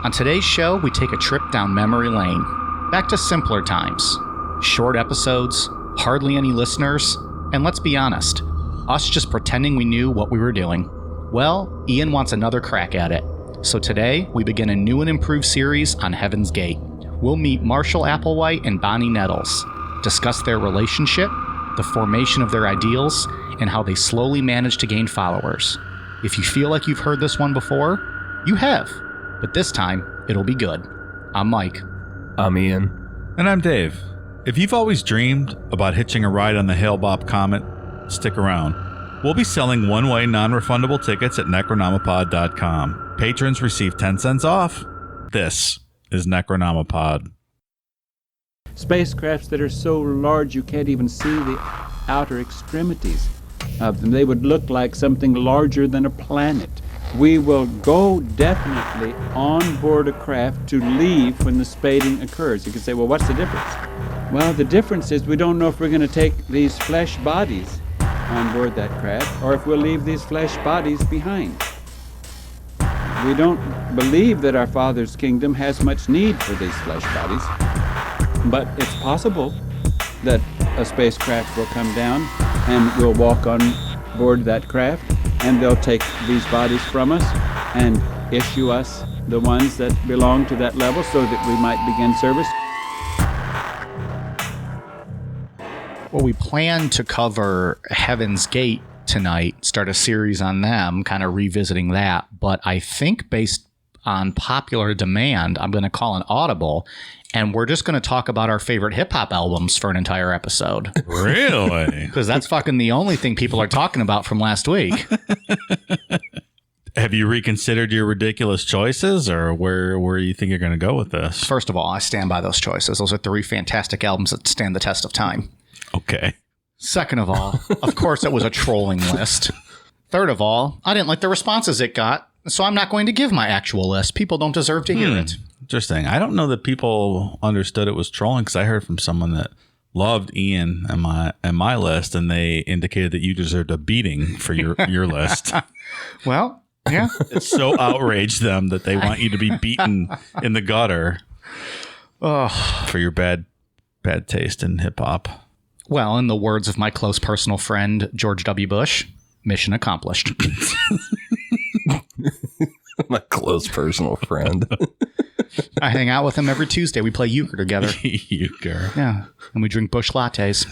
On today's show, we take a trip down memory lane, back to simpler times. Short episodes, hardly any listeners, and let's be honest, us just pretending we knew what we were doing. Well, Ian wants another crack at it. So today, we begin a new and improved series on Heaven's Gate. We'll meet Marshall Applewhite and Bonnie Nettles, discuss their relationship, the formation of their ideals, and how they slowly manage to gain followers. If you feel like you've heard this one before, you have. But this time, it'll be good. I'm Mike. I'm Ian. And I'm Dave. If you've always dreamed about hitching a ride on the Hale-Bopp Comet, stick around. We'll be selling one-way non-refundable tickets at Necronomipod.com. Patrons receive 10 cents off. This is Necronomipod. Spacecrafts that are so large you can't even see the outer extremities of them. They would look like something larger than a planet. We will go definitely on board a craft to leave when the spading occurs. You can say, well, what's the difference? Well, the difference is we don't know if we're going to take these flesh bodies on board that craft or if we'll leave these flesh bodies behind. We don't believe that our Father's kingdom has much need for these flesh bodies, but it's possible that a spacecraft will come down and we'll walk on board that craft and they'll take these bodies from us and issue us the ones that belong to that level so that we might begin service. Well, we plan to cover Heaven's Gate tonight, start a series on them, kind of revisiting that. But I think based on popular demand, I'm going to call an audible, and we're just going to talk about our favorite hip-hop albums for an entire episode. Really? Because that's fucking the only thing people are talking about from last week. Have you reconsidered your ridiculous choices, or where you think you're going to go with this? First of all, I stand by those choices. Those are three fantastic albums that stand the test of time. Okay. Second of all, of course, it was a trolling list. Third of all, I didn't like the responses it got, so I'm not going to give my actual list. People don't deserve to hear it. Interesting. I don't know that people understood it was trolling because I heard from someone that loved Ian and my list, and they indicated that you deserved a beating for your list. Well, yeah. It so outraged them that they want you to be beaten in the gutter for your bad taste in hip hop. Well, in the words of my close personal friend, George W. Bush, mission accomplished. My close personal friend. I hang out with him every Tuesday. We play euchre together. Euchre. Yeah. And we drink Bush lattes.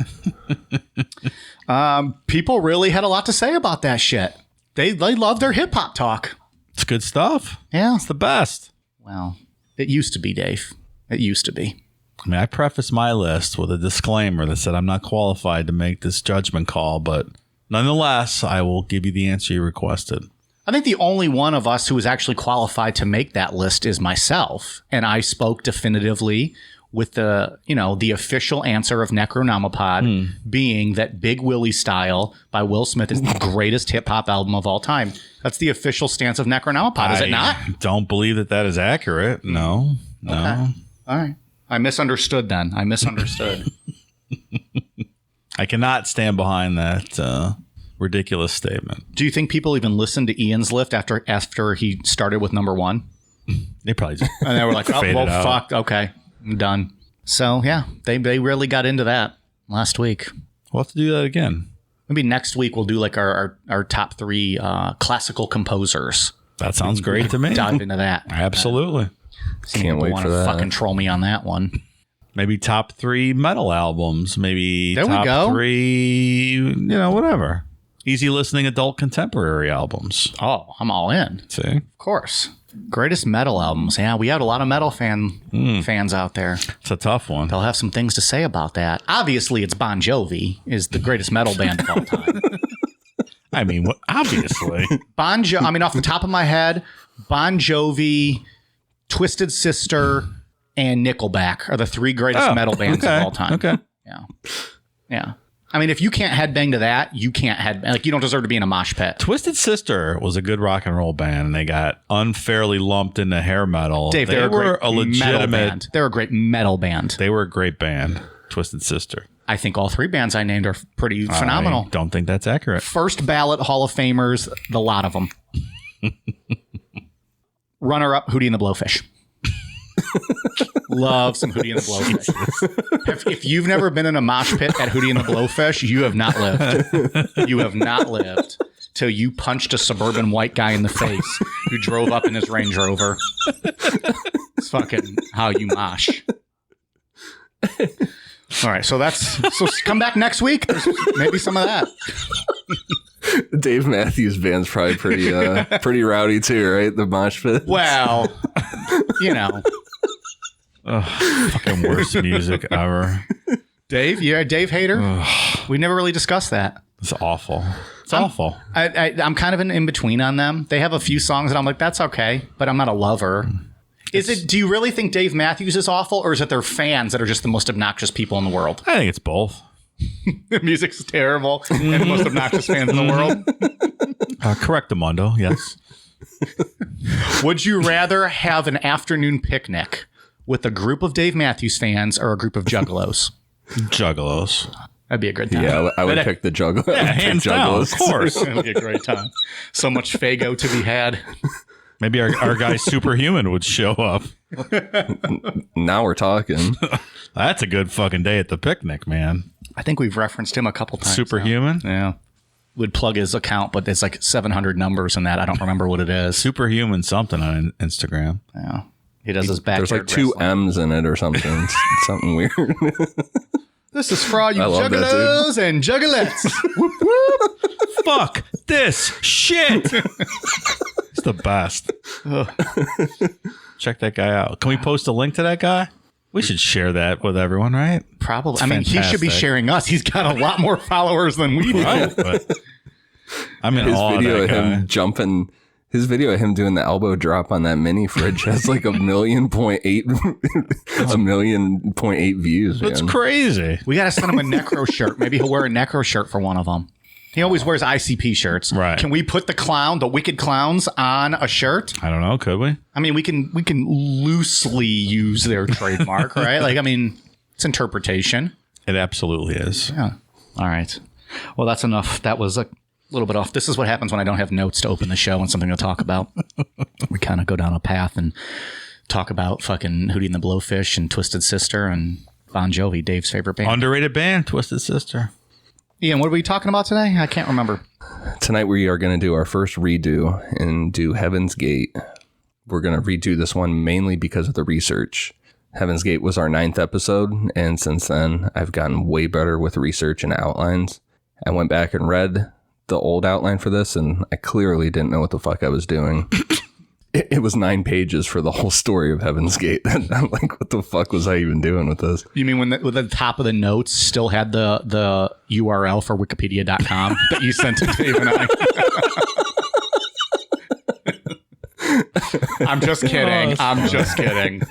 People really had a lot to say about that shit. They love their hip hop talk. It's good stuff. Yeah. It's the best. Well, it used to be, Dave. It used to be. I mean, I preface my list with a disclaimer that said I'm not qualified to make this judgment call, but nonetheless, I will give you the answer you requested. I think the only one of us who is actually qualified to make that list is myself. And I spoke definitively with the official answer of Necronomipod being that Big Willie Style by Will Smith is the greatest hip hop album of all time. That's the official stance of Necronomipod, is it not? I don't believe that is accurate. No. Okay. All right. I misunderstood then. I misunderstood. I cannot stand behind that ridiculous statement. Do you think people even listened to Ian's list after he started with number one? They probably just and they were like, oh, well, out. fuck. Okay, I'm done. So, yeah, they really got into that last week. We'll have to do that again. Maybe next week we'll do like our top three classical composers. That sounds great to me. Dive into that. Absolutely. Can't wait for that. Fucking troll me on that one. Maybe top 3 metal albums. Maybe there top 3, whatever. Easy listening adult contemporary albums. Oh, I'm all in. See? Of course. Greatest metal albums. Yeah, we had a lot of metal fans out there. It's a tough one. They'll have some things to say about that. Obviously, it's Bon Jovi is the greatest metal band of all time. I mean, obviously. Off the top of my head, Bon Jovi, Twisted Sister, and Nickelback are the 3 greatest metal bands of all time. Okay. Yeah. I mean, if you can't headbang to that, you can't headbang. Like, you don't deserve to be in a mosh pit. Twisted Sister was a good rock and roll band, and they got unfairly lumped into hair metal. Dave, they were a legitimate band. They're a great metal band. They were a great band, Twisted Sister. I think all 3 bands I named are pretty phenomenal. I don't think that's accurate. First ballot Hall of Famers, the lot of them. Runner-up, Hootie and the Blowfish. Love some Hootie and the Blowfish. If you've never been in a mosh pit at Hootie and the Blowfish, you have not lived. You have not lived till you punched a suburban white guy in the face who drove up in his Range Rover. It's fucking how you mosh. All right, so come back next week. There's maybe some of that. Dave Matthews Band's probably pretty rowdy too, right? The mosh pit. Well, Fucking worst music ever. Dave, you're a Dave hater? We never really discussed that. It's awful. It's awful. I'm kind of in between on them. They have a few songs that I'm like, that's okay, but I'm not a lover. Do you really think Dave Matthews is awful, or is it their fans that are just the most obnoxious people in the world? I think it's both. The music's terrible and the most obnoxious fans in the world. Correctamundo, yes. Would you rather have an afternoon picnic with a group of Dave Matthews fans or a group of juggalos? Juggalos. That'd be a good time. Yeah, I would pick the juggalos. Yeah, hands down, of course. It'd be a great time. So much Faygo to be had. Maybe our guy Superhuman would show up. Now we're talking. That's a good fucking day at the picnic, man. I think we've referenced him a couple times. Superhuman? Now. Yeah. Would plug his account, but there's like 700 numbers in that. I don't remember what it is. Superhuman something on Instagram. Yeah. He does his backyard There's like 2 M's in it or something. It's something weird. This is for all you I love that, juggalos and juggalettes. Whoop, whoop. Fuck this shit. It's the best. Check that guy out. Can we post a link to that guy? We should share that with everyone, right? Probably. It's I mean, he should be fantastic. sharing us. He's got a lot more followers than we do. Right, but I'm in His awe of video that of guy. him jumping. His video of him doing the elbow drop on that mini fridge has like 1.8 views. That's man. crazy. We got to send him a Necro shirt. Maybe he'll wear a Necro shirt for one of them. He always wears ICP shirts. Right. Can we put the Wicked Clowns on a shirt? I don't know. Could we? I mean, we can loosely use their trademark, right? Like, I mean, it's interpretation. It absolutely is. Yeah. All right. Well, that's enough. That was a little bit off. This is what happens when I don't have notes to open the show and something to talk about. We kind of go down a path and talk about fucking Hootie and the Blowfish and Twisted Sister and Bon Jovi, Dave's favorite band. Underrated band, Twisted Sister. Ian, what are we talking about today? I can't remember. Tonight we are going to do our first redo and do Heaven's Gate. We're going to redo this one mainly because of the research. Heaven's Gate was our 9th episode, and since then I've gotten way better with research and outlines. I went back and read the old outline for this, and I clearly didn't know what the fuck I was doing. It was 9 pages for the whole story of Heaven's Gate. And I'm like, what the fuck was I even doing with this? You mean when the top of the notes still had the URL for wikipedia.com that you sent to Dave and I? I'm just kidding. I'm just kidding.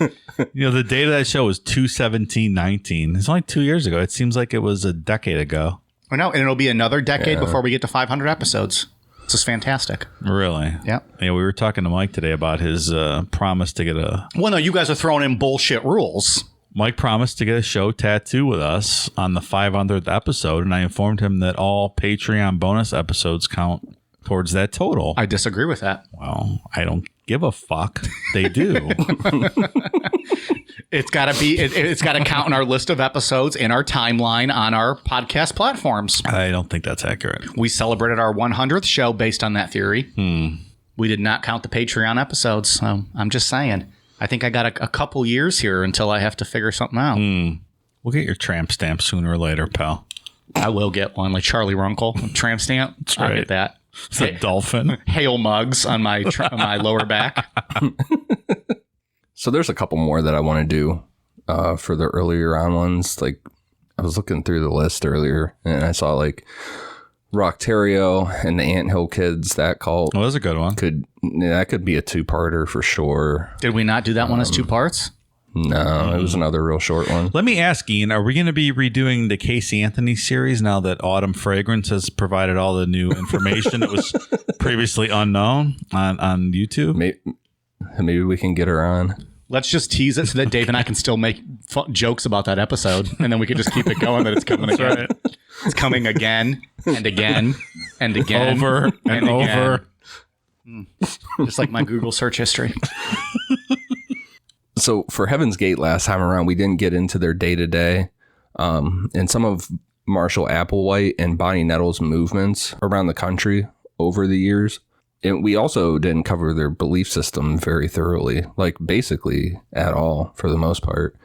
You know, the date of that show was 2/17/19. It's only 2 years ago. It seems like it was a decade ago. I know, and it'll be another decade before we get to 500 episodes. This is fantastic. Really? Yeah. Yeah, we were talking to Mike today about his promise to get a... Well, no, you guys are throwing in bullshit rules. Mike promised to get a show tattoo with us on the 500th episode, and I informed him that all Patreon bonus episodes count towards that total. I disagree with that. Well, I don't give a fuck. They do. It's got to be. It's got to count in our list of episodes in our timeline on our podcast platforms. I don't think that's accurate. We celebrated our 100th show based on that theory. We did not count the Patreon episodes. So I'm just saying. I think I got a couple years here until I have to figure something out. We'll get your tramp stamp sooner or later, pal. I will get one, like Charlie Runkle tramp stamp. That's right. I'll get that. It's a dolphin. Hail mugs on my on my lower back. So there's a couple more that I want to do for the earlier on ones. Like I was looking through the list earlier and I saw like Rocktario and the Anthill Kids, that cult. Oh, that's a good one. That could be a 2-parter for sure. Did we not do that one as 2 parts? No, it was another real short one. Let me ask, Ian, are we going to be redoing the Casey Anthony series now that Autumn Fragrance has provided all the new information that was previously unknown on YouTube? Maybe we can get her on. Let's just tease it so that Dave and I can still make jokes about that episode, and then we can just keep it going that it's coming again. Right. It's coming again and again and again. Over and over. Just like my Google search history. So for Heaven's Gate last time around, we didn't get into their day-to-day and some of Marshall Applewhite and Bonnie Nettles' movements around the country over the years. And we also didn't cover their belief system very thoroughly, like basically at all for the most part.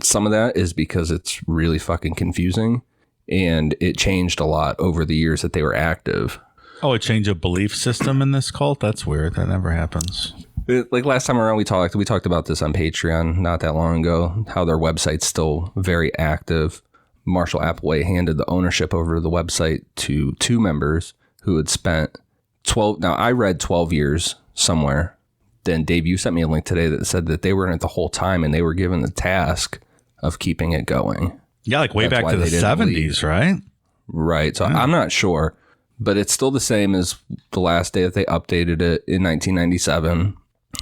Some of that is because it's really fucking confusing and it changed a lot over the years that they were active. Oh, a change of belief system in this cult? That's weird. That never happens. Like last time around, we talked about this on Patreon not that long ago, how their website's still very active. Marshall Applewhite handed the ownership over the website to 2 members who had spent 12. Now, I read 12 years somewhere. Then, Dave, you sent me a link today that said that they were in it the whole time and they were given the task of keeping it going. Yeah, like way That's back to the 70s, right? Right. So I'm not sure, but it's still the same as the last day that they updated it in 1997.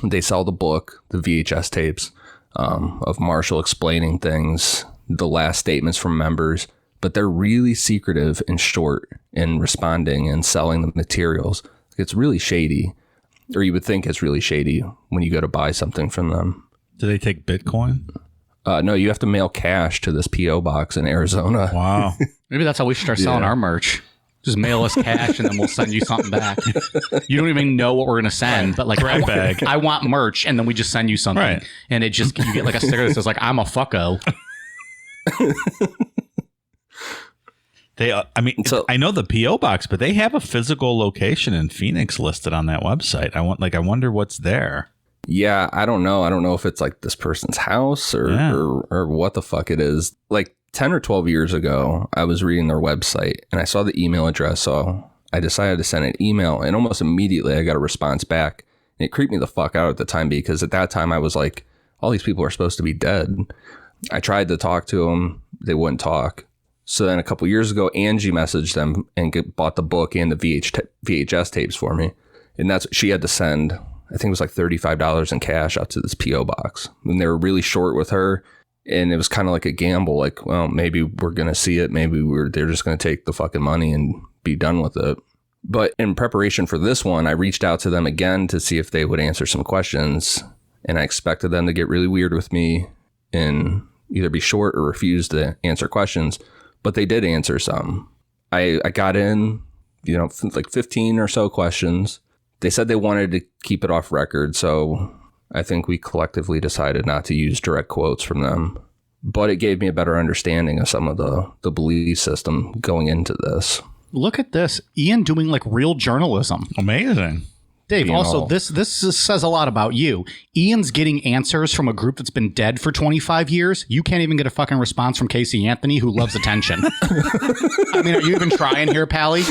They sell the book, the VHS tapes of Marshall explaining things, the last statements from members, but they're really secretive and short in responding and selling the materials. It's really shady, or you would think it's really shady when you go to buy something from them. Do they take Bitcoin? No, you have to mail cash to this P.O. box in Arizona. Wow. Maybe that's how we should start selling our merch. Just mail us cash and then we'll send you something back. You don't even know what we're going to send, but like, I want merch, and then we just send you something. Right. And it just, you get like a sticker that says like, I'm a fucko. I know the P.O. box, but they have a physical location in Phoenix listed on that website. I wonder what's there. Yeah, I don't know. I don't know if it's like this person's house or what the fuck it is. Like 10 or 12 years ago, I was reading their website and I saw the email address. So I decided to send an email, and almost immediately I got a response back. And it creeped me the fuck out at the time, because at that time I was like, all these people are supposed to be dead. I tried to talk to them. They wouldn't talk. So then a couple years ago, Angie messaged them and bought the book and the VHS tapes for me. And that's what she had to send. I think it was like $35 in cash out to this P.O. box. And they were really short with her. And it was kind of like a gamble. Like, well, maybe we're going to see it. Maybe they're just going to take the fucking money and be done with it. But in preparation for this one, I reached out to them again to see if they would answer some questions. And I expected them to get really weird with me and either be short or refuse to answer questions. But they did answer some. I got in, like 15 or so questions. They said they wanted to keep it off record, so I think we collectively decided not to use direct quotes from them. But it gave me a better understanding of some of the belief system going into this. Look at this. Ian doing like real journalism. Amazing. Dave, also, this says a lot about you. Ian's getting answers from a group that's been dead for 25 years. You can't even get a fucking response from Casey Anthony, who loves attention. I mean, are you even trying here, Pally?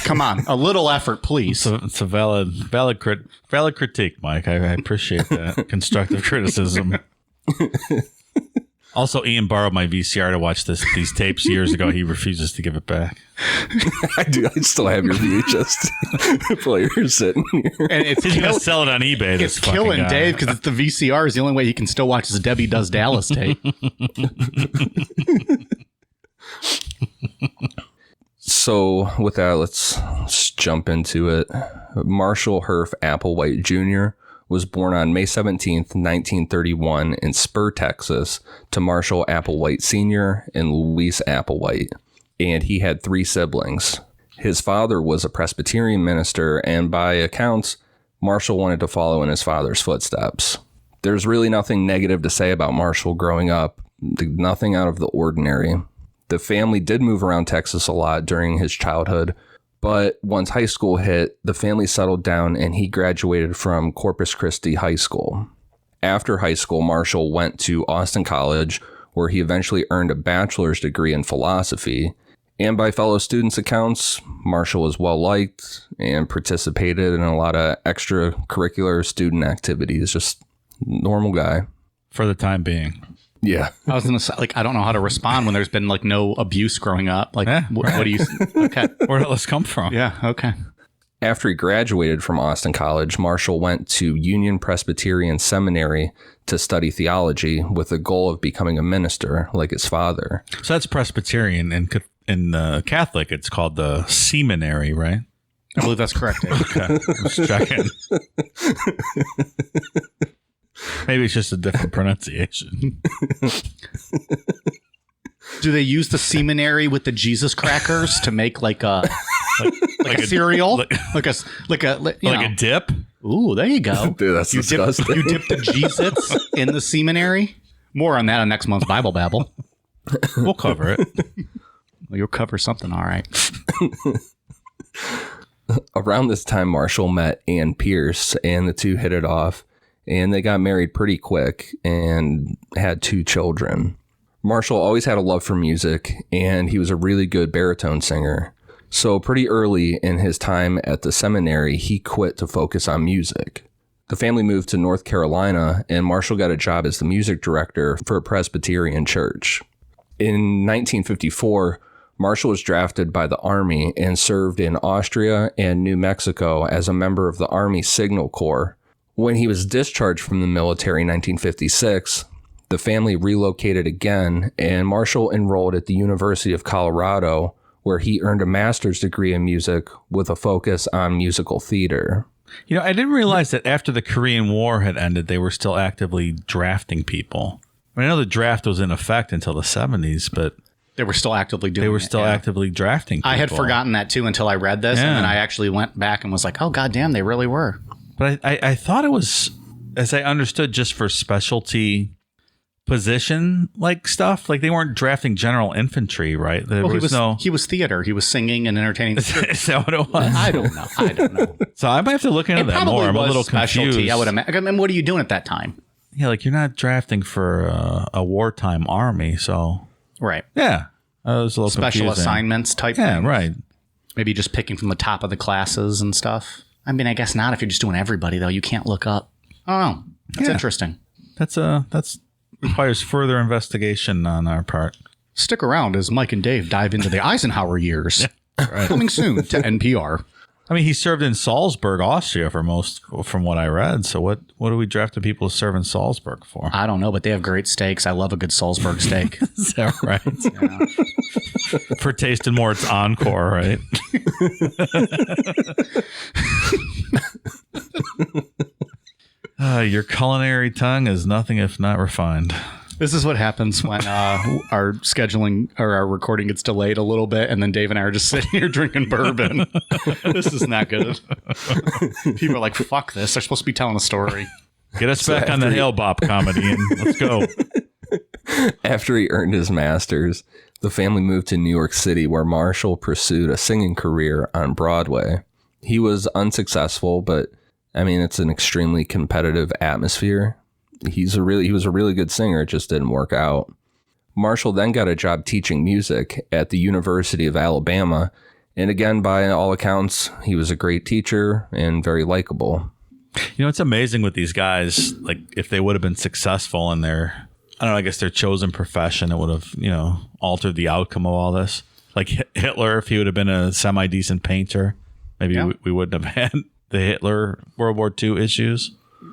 Come on, a little effort, please. It's a valid critique, Mike. I appreciate that constructive criticism. Also, Ian borrowed my VCR to watch these tapes years ago. He refuses to give it back. I do. I still have your VHS player sitting here. And he's going to sell it on eBay. It's killing Dave because it's the VCR is the only way he can still watch his Debbie Does Dallas tape. So with that, let's jump into it. Marshall Herff Applewhite Jr. was born on May 17th, 1931 in Spur, Texas, to Marshall Applewhite Sr. and Louise Applewhite, and he had 3 siblings. His father was a Presbyterian minister, and by accounts, Marshall wanted to follow in his father's footsteps. There's really nothing negative to say about Marshall growing up, nothing out of the ordinary. The family did move around Texas a lot during his childhood, but once high school hit, the family settled down and he graduated from Corpus Christi High School. After high school, Marshall went to Austin College, where he eventually earned a bachelor's degree in philosophy. And by fellow students' accounts, Marshall was well liked and participated in a lot of extracurricular student activities. Just normal guy. For the time being. Yeah. I was going to say, like, I don't know how to respond when there's been, like, no abuse growing up. Like, what do you... Okay. Where did this come from? Yeah, okay. After he graduated from Austin College, Marshall went to Union Presbyterian Seminary to study theology with the goal of becoming a minister like his father. So that's Presbyterian. In Catholic, it's called the seminary, right? I believe that's correct. Okay. Just checking. Maybe it's just a different pronunciation. Do they use the seminary with the Jesus crackers to make like a cereal, like a dip? Ooh, there you go. Dude, that's disgusting. You dip the Jesus in the seminary. More on that on next month's Bible Babble. We'll cover it. Well, you'll cover something, all right. Around this time, Marshall met Ann Pierce, and the two hit it off, and they got married pretty quick and had 2 children. Marshall always had a love for music, and he was a really good baritone singer. So pretty early in his time at the seminary, he quit to focus on music. The family moved to North Carolina, and Marshall got a job as the music director for a Presbyterian church. In 1954, Marshall was drafted by the Army and served in Austria and New Mexico as a member of the Army Signal Corps. When he was discharged from the military in 1956, the family relocated again, and Marshall enrolled at the University of Colorado, where he earned a master's degree in music with a focus on musical theater. You know, I didn't realize that after the Korean War had ended, they were still actively drafting people. I know the draft was in effect until the 70s, but they were still actively doing it. They were still actively drafting people. I had forgotten that too until I read this, and then I actually went back and was like, oh, goddamn, they really were. But I thought it was, as I understood, just for specialty position like stuff. Like they weren't drafting general infantry, right? He was theater. He was singing and entertaining. Is that what it was? I don't know. So I might have to look into that more. I'm a little confused. I would imagine. I mean, what are you doing at that time? Yeah, like you're not drafting for a wartime army, so right. Yeah, it was a little special confusing. Assignments type thing. Yeah, right. Maybe just picking from the top of the classes and stuff. I mean, I guess not if you're just doing everybody though. You can't look up. Oh, that's interesting. That's requires further investigation on our part. Stick around as Mike and Dave dive into the Eisenhower years. Right. Coming soon to NPR. I mean, he served in Salzburg, Austria from what I read. So what do we drafted people to serve in Salzburg for? I don't know, but they have great steaks. I love a good Salzburg steak. Is that right? Yeah. For Taste and More, it's Encore, right? Your culinary tongue is nothing if not refined. This is what happens when our scheduling or our recording gets delayed a little bit, and then Dave and I are just sitting here drinking bourbon. This is not good. People are like, fuck this. They're supposed to be telling a story. Get us back on the Hail Bop comedy, and let's go. After he earned his master's, the family moved to New York City, where Marshall pursued a singing career on Broadway. He was unsuccessful, but I mean, it's an extremely competitive atmosphere. He was a really good singer. It just didn't work out. Marshall then got a job teaching music at the University of Alabama. And again, by all accounts, he was a great teacher and very likable. You know, it's amazing with these guys. Like if they would have been successful in their, I don't know, I guess their chosen profession, it would have, altered the outcome of all this. Like Hitler, if he would have been a semi-decent painter, maybe we wouldn't have had the Hitler World War II issues.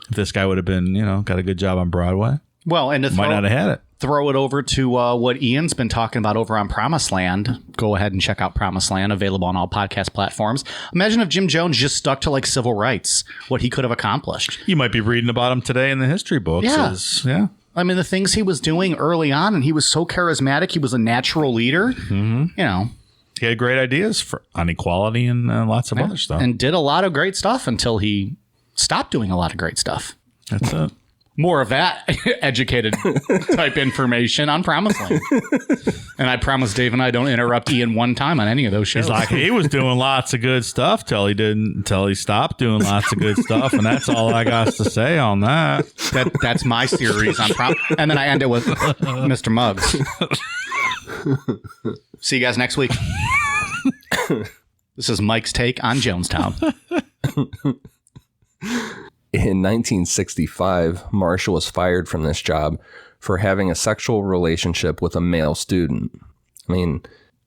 If this guy would have been, got a good job on Broadway. Well, and might not have had it. Throw it over to what Ian's been talking about over on Promised Land. Go ahead and check out Promised Land, available on all podcast platforms. Imagine if Jim Jones just stuck to like civil rights, what he could have accomplished. You might be reading about him today in the history books. Yeah. I mean, the things he was doing early on, and he was so charismatic. He was a natural leader. Mm-hmm. He had great ideas on equality and lots of other stuff. And did a lot of great stuff until he stopped doing a lot of great stuff. That's it. More of that educated type information on Promised Land. And I promise Dave and I don't interrupt Ian one time on any of those shows. He's like, he was doing lots of good stuff till he stopped doing lots of good stuff. And that's all I got to say on that. That's my series on And then I end it with Mr. Muggs. See you guys next week. This is Mike's take on Jonestown. In 1965, Marshall was fired from this job for having a sexual relationship with a male student. I mean,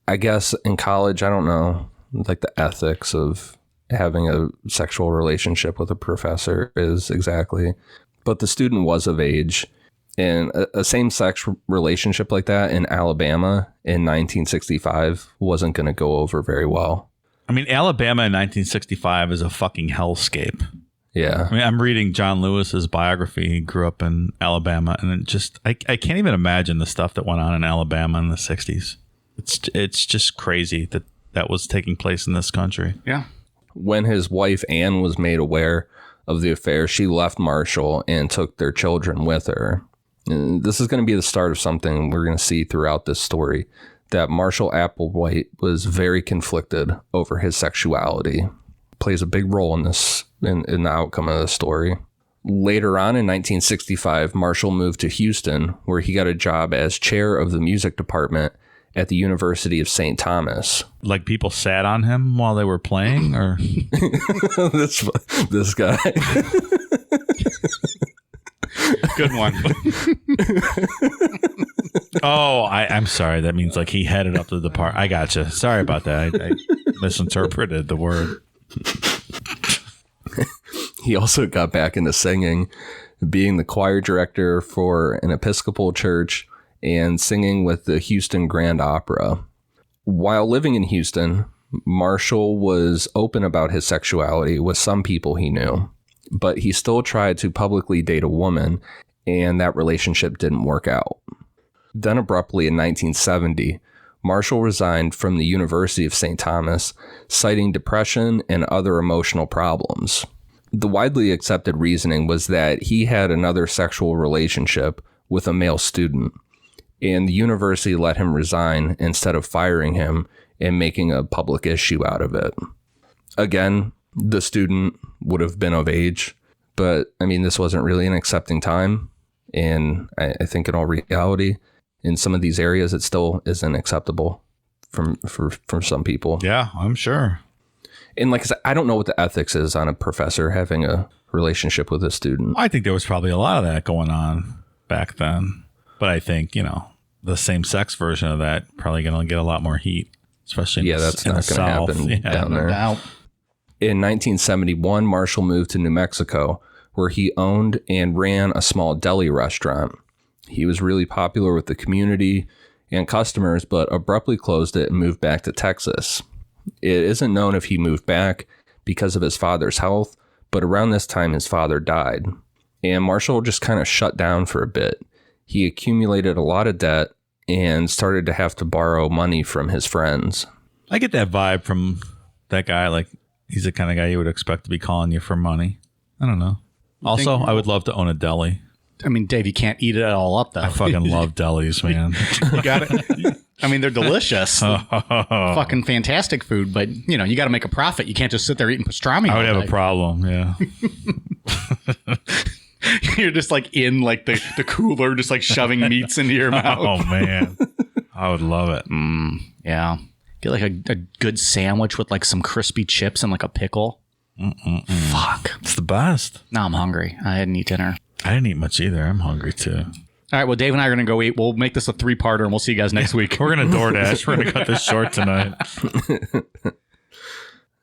I guess in college, I don't know, like the ethics of having a sexual relationship with a professor is exactly. But the student was of age. And a same-sex relationship like that in Alabama in 1965 wasn't going to go over very well. I mean, Alabama in 1965 is a fucking hellscape. Yeah. I mean, I'm reading John Lewis's biography. He grew up in Alabama, and it just I can't even imagine the stuff that went on in Alabama in the 60s. It's just crazy that was taking place in this country. Yeah. When his wife Anne was made aware of the affair, she left Marshall and took their children with her. And this is going to be the start of something we're going to see throughout this story, that Marshall Applewhite was very conflicted over his sexuality. Plays a big role in this, in the outcome of the story. Later on in 1965, Marshall moved to Houston, where he got a job as chair of the music department at the University of St. Thomas. Like people sat on him while they were playing, or this guy. good one. Oh, I'm sorry. That means like he headed up to the park. I gotcha. Sorry about that. I misinterpreted the word. He also got back into singing, being the choir director for an Episcopal church and singing with the Houston Grand Opera. While living in Houston, Marshall was open about his sexuality with some people he knew, but he still tried to publicly date a woman, and that relationship didn't work out. Then abruptly in 1970, Marshall resigned from the University of St. Thomas, citing depression and other emotional problems. The widely accepted reasoning was that he had another sexual relationship with a male student, and the university let him resign instead of firing him and making a public issue out of it. Again, the student would have been of age, but I mean, this wasn't really an accepting time. And I think in all reality, in some of these areas, it still isn't acceptable for some people. Yeah, I'm sure. And like I said, I don't know what the ethics is on a professor having a relationship with a student. I think there was probably a lot of that going on back then. But I think, the same sex version of that probably going to get a lot more heat, especially that's not going to happen down there. In 1971, Marshall moved to New Mexico, where he owned and ran a small deli restaurant. He was really popular with the community and customers, but abruptly closed it and moved back to Texas. It isn't known if he moved back because of his father's health, but around this time his father died. And Marshall just kind of shut down for a bit. He accumulated a lot of debt and started to have to borrow money from his friends. I get that vibe from that guy. Like, he's the kind of guy you would expect to be calling you for money. I don't know. Also, I would love to own a deli. I mean, Dave, you can't eat it all up, though. I fucking love delis, man. You got it. I mean, they're delicious. Fucking fantastic food, but, you got to make a profit. You can't just sit there eating pastrami. I would have a problem, yeah. You're just like in like the cooler, just like shoving meats into your mouth. Oh, man. I would love it. Yeah. Get like a good sandwich with like some crispy chips and like a pickle. Fuck. It's the best. Now I'm hungry. I hadn't eaten dinner. I didn't eat much either. I'm hungry too. All right. Well, Dave and I are going to go eat. We'll make this a 3-parter and we'll see you guys next week. We're going to DoorDash. We're going to cut this short tonight.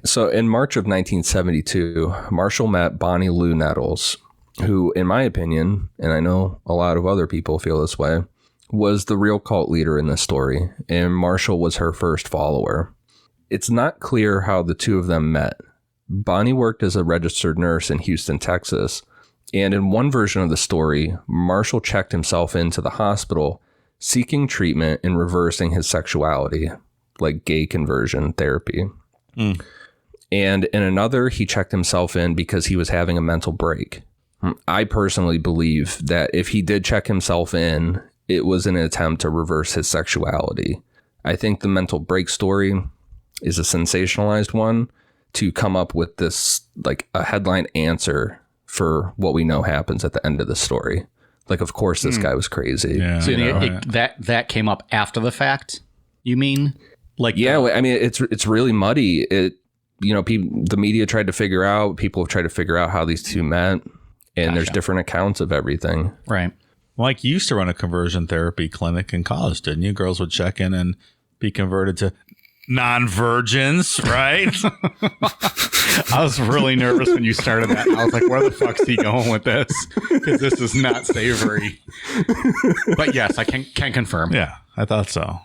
So in March of 1972, Marshall met Bonnie Lou Nettles, who, in my opinion, and I know a lot of other people feel this way, was the real cult leader in this story, and Marshall was her first follower. It's not clear how the two of them met. Bonnie worked as a registered nurse in Houston, Texas, and in one version of the story, Marshall checked himself into the hospital seeking treatment and reversing his sexuality, like gay conversion therapy. And in another, he checked himself in because he was having a mental break. I personally believe that if he did check himself in, it was an attempt to reverse his sexuality. I think the mental break story is a sensationalized one to come up with this, like a headline answer for what we know happens at the end of the story. Like, of course, this guy was crazy. Yeah, So that came up after the fact, you mean? Like, yeah, I mean, it's really muddy. The media tried to figure out, people have tried to figure out how these two met, and there's different accounts of everything. Right. Mike, you used to run a conversion therapy clinic in college, didn't you? Girls would check in and be converted to non-virgins, right? I was really nervous when you started that. I was like, where the fuck's he going with this? Because this is not savory. But yes, I can confirm. Yeah, I thought so.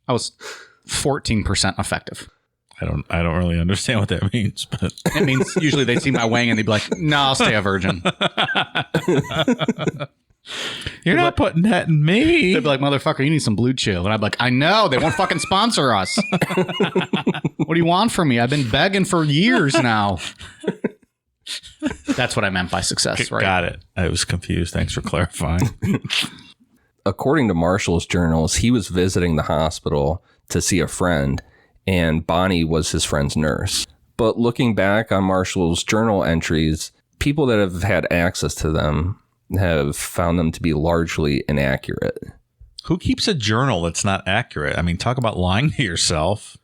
I was 14% effective. I don't really understand what that means, but It means usually they'd see my wang and they'd be like, no, I'll stay a virgin. you're not putting that in me. They'd be like, motherfucker, you need some Blue Chew. And I'd be like, I know. They won't fucking sponsor us. What do you want from me? I've been begging for years now. That's what I meant by success, right? Got it. I was confused. Thanks for clarifying. According to Marshall's journals, he was visiting the hospital to see a friend, and Bonnie was his friend's nurse. But looking back on Marshall's journal entries, people that have had access to them have found them to be largely inaccurate. Who keeps a journal that's not accurate? I mean, talk about lying to yourself.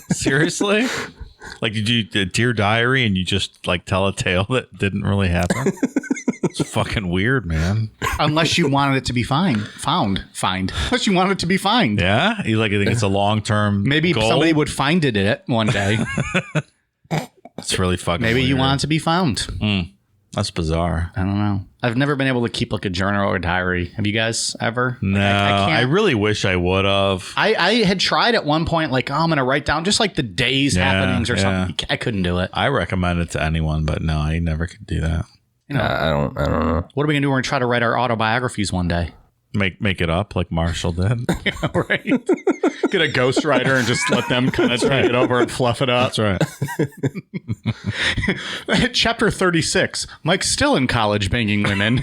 Seriously? Like, did you a Dear Diary and you just like tell a tale that didn't really happen? It's fucking weird, man. Unless you wanted it to be found. Unless you wanted it to be found. Yeah? You like, I think it's a long-term Maybe goal? somebody would find it one day. It's really fucking Maybe weird. you want it to be found. That's bizarre. I don't know. I've never been able to keep like a journal or a diary. Have you guys ever? No, I I really wish I would have. I had tried at one point, like, I'm going to write down just like the day's happenings or something. I couldn't do it. I recommend it to anyone, but no, I never could do that. You know, I don't know. what are we going to do? We're going to try to write our autobiographies one day. Make it up like Marshall did. Right. Get a ghostwriter and just let them kind of take it over and fluff it up. That's right. Chapter 36. Mike's still in college banging women.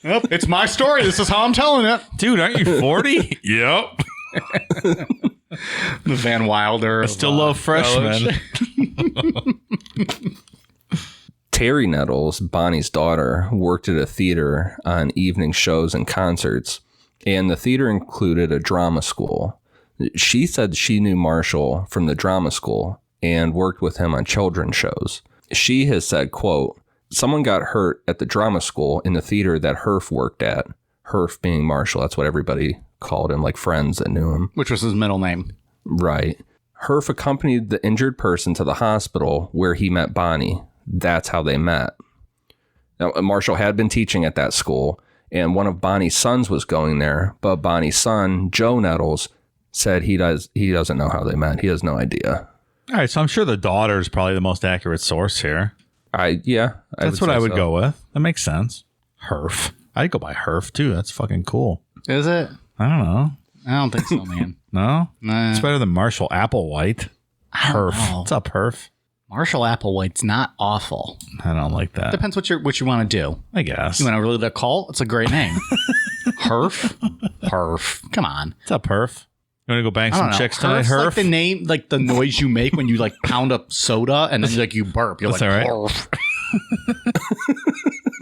Well, it's my story. This is how I'm telling it. Dude, aren't you 40? Yep. The Van Wilder. I still love freshmen. Terry Nettles, Bonnie's daughter, worked at a theater on evening shows and concerts, and the theater included a drama school. She said she knew Marshall from the drama school and worked with him on children's shows. She has said, quote, someone got hurt at the drama school in the theater that Herf worked at. Herf being Marshall, that's what everybody called him, like friends that knew him. Which was his middle name. Right. Herf accompanied the injured person to the hospital where he met Bonnie. That's how they met. Now, Marshall had been teaching at that school, and one of Bonnie's sons was going there, but Bonnie's son, Joe Nettles, said he doesn't know how they met. He has no idea. All right, so I'm sure the daughter is probably the most accurate source here. That's what I would go with. That makes sense. Herf. I'd go by Herf, too. That's fucking cool. Is it? I don't know. I don't think so, man. No? Nah. It's better than Marshall Applewhite. Herf. know. What's up, Herf? Marshall Applewhite's not awful. I don't like that. Depends what you want to do. I guess. You want to really the cult? It's a great name. Herf. Come on. What's up, Herf? You want to go bang I some don't know. chicks tonight, Herf's Herf? like the name, like the noise you make when you like pound up soda and then like you burp. You're That's like, all right. Herf.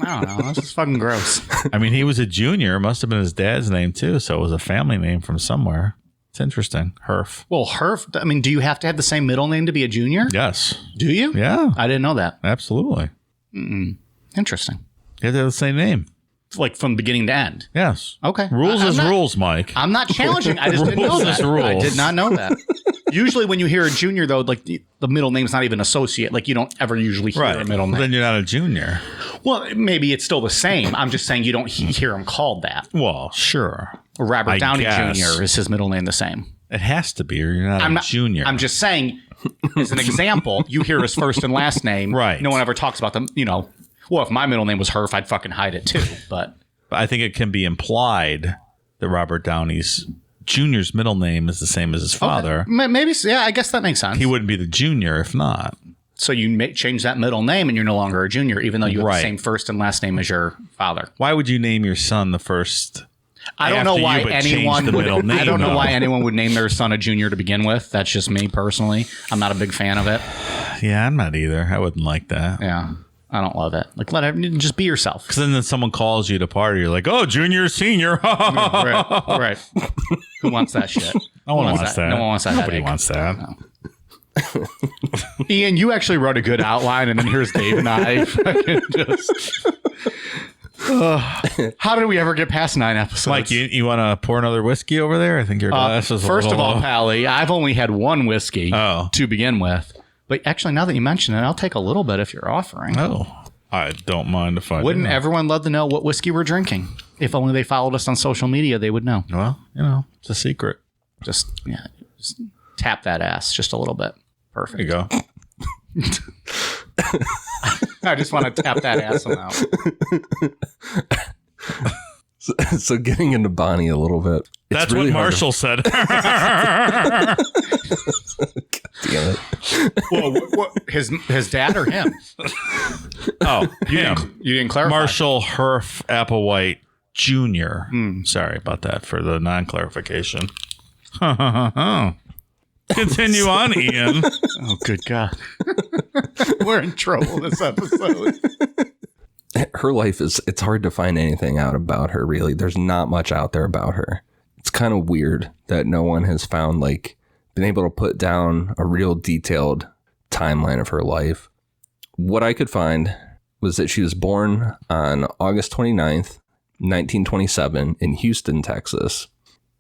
I don't know. That's just fucking gross. I mean, he was a junior. Must have been his dad's name, too. So it was a family name from somewhere. It's interesting. Herf. Well, Herf, I mean, do you have to have the same middle name to be a junior? Yes. Do you? Yeah. I didn't know that. Absolutely. Interesting. You have to have the same name. Like from beginning to end. Yes. Okay. Rules I'm is not- rules, Mike. I'm not challenging. I just didn't know Rules that. is rules. I did not know that. Usually when you hear a junior, though, like the middle name's not even associate. Like you don't ever usually hear a middle Well, name. then you're not a junior. Well, maybe it's still the same. I'm just saying you don't hear him called that. Well, sure. Robert I Downey guess. Jr. is his middle name the same. It has to be, or you're not junior. I'm just saying, as an example, you hear his first and last name. Right. No one ever talks about them. You know, well, if my middle name was Herf, I'd fucking hide it too. But I think it can be implied that Robert Downey's Jr.'s middle name is the same as his father. maybe, yeah, I guess that makes sense. He wouldn't be the junior if not. So you may change that middle name and you're no longer a junior, even though you have the same first and last name as your father. Why would you name your son the first? I don't know after why you, but anyone change the would. middle name, I don't know though? why anyone would name their son a junior to begin with. That's just me personally. I'm not a big fan of it. Yeah, I'm not either. I wouldn't like that. Yeah, I don't love it. Like, just be yourself. Because then someone calls you to party, you're like, oh, junior, senior. Right. Who wants that shit? No one wants that. No one wants that. Nobody headache. wants that. No. Ian, you actually wrote a good outline, and then here's Dave and I. How did we ever get past 9 episodes? Mike, you want to pour another whiskey over there? I think your glass is a first of little all, low. Pally, I've only had one whiskey to begin with. But actually, now that you mention it, I'll take a little bit if you're offering. Oh, I don't mind if I Wouldn't do. everyone love to know what whiskey we're drinking? If only they followed us on social media, they would know. Well, it's a secret. Just tap that ass just a little bit. Perfect. There you go. I just want to tap that ass amount. So getting into Bonnie a little bit. That's really what Marshall said. God damn it. Well, what, his dad or him? Oh, You didn't clarify. Marshall Herf Applewhite Jr. Sorry about that for the non-clarification. Continue on, Ian. Oh, good God. We're in trouble this episode. Her life it's hard to find anything out about her, really. There's not much out there about her. It's kind of weird that no one has found, like, been able to put down a real detailed timeline of her life. What I could find was that she was born on August 29th, 1927 in Houston, Texas,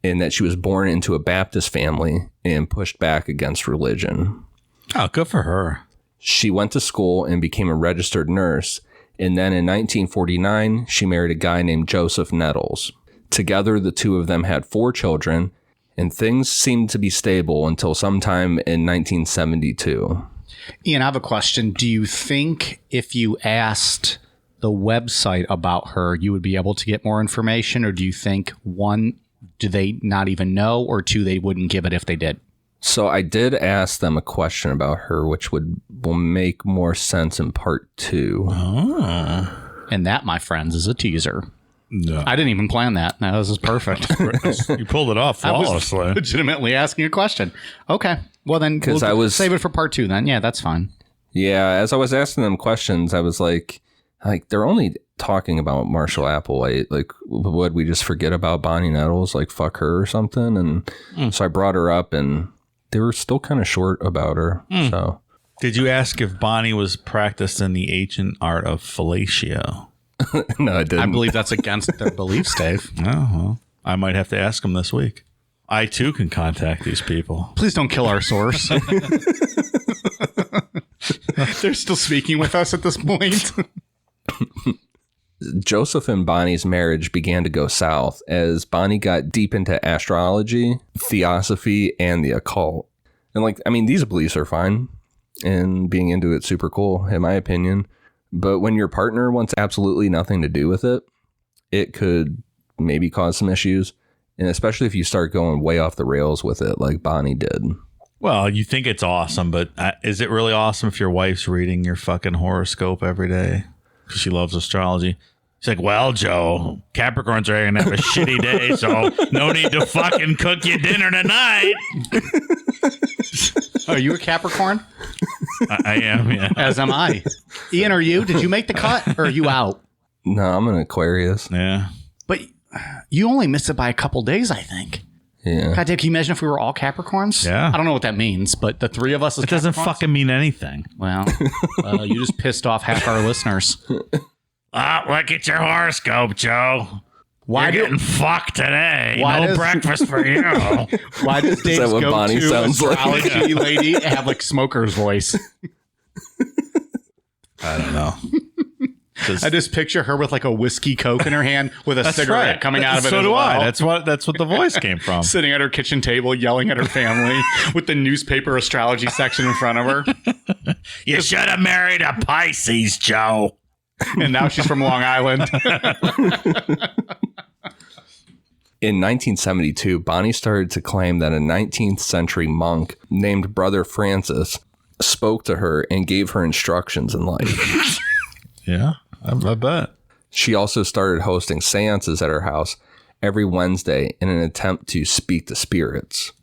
and that she was born into a Baptist family and pushed back against religion. Oh, good for her. She went to school and became a registered nurse. And then in 1949, she married a guy named Joseph Nettles. Together, the two of them had 4 children, and things seemed to be stable until sometime in 1972. Ian, I have a question. Do you think if you asked the website about her, you would be able to get more information? Or do you think, 1, do they not even know, or 2, they wouldn't give it if they did? So I did ask them a question about her, which will make more sense in part 2. Oh. And that, my friends, is a teaser. No. I didn't even plan that. No, this is perfect. You pulled it off flawlessly. I was legitimately asking a question. Okay. Well, then we'll save it for part 2 then. Yeah, that's fine. Yeah, as I was asking them questions, I was like they're only talking about Marshall Applewhite. Like, would we just forget about Bonnie Nettles? Like, fuck her or something? And so I brought her up, and they were still kind of short about her. So, did you ask if Bonnie was practiced in the ancient art of fellatio? No, I didn't. I believe that's against their beliefs, Dave. Oh, well, I might have to ask them this week. I, too, can contact these people. Please don't kill our source. They're still speaking with us at this point. Joseph and Bonnie's marriage began to go south as Bonnie got deep into astrology, theosophy, and the occult. And these beliefs are fine, and being into it's super cool, in my opinion. But when your partner wants absolutely nothing to do with it, it could maybe cause some issues. And especially if you start going way off the rails with it, like Bonnie did. Well, you think it's awesome, but is it really awesome if your wife's reading your fucking horoscope every day? Because she loves astrology. She's like, well, Joe, Capricorns are going to have a shitty day, so no need to fucking cook you dinner tonight. Are you a Capricorn? I am, yeah. As am I. Ian, are you? Did you make the cut, or are you out? No, I'm an Aquarius. Yeah. But you only missed it by a couple days, I think. Yeah. God, Dave, can you imagine if we were all Capricorns? Yeah. I don't know what that means, but the 3 of us as It doesn't Capricorns? fucking mean anything. Well, you just pissed off half our listeners. Look at your horoscope, Joe. You're getting fucked today. No breakfast for you. Why does Dave's what Bonnie go-to sounds like? astrology lady have like smoker's voice? I don't know. I just picture her with like a whiskey Coke in her hand with a cigarette coming out of it. So as do well. I. That's what the voice came from. Sitting at her kitchen table, yelling at her family with the newspaper astrology section in front of her. You should have married a Pisces, Joe. And now she's from Long Island. In 1972, Bonnie started to claim that a 19th century monk named Brother Francis spoke to her and gave her instructions in life. Yeah, I bet. She also started hosting seances at her house every Wednesday in an attempt to speak to spirits.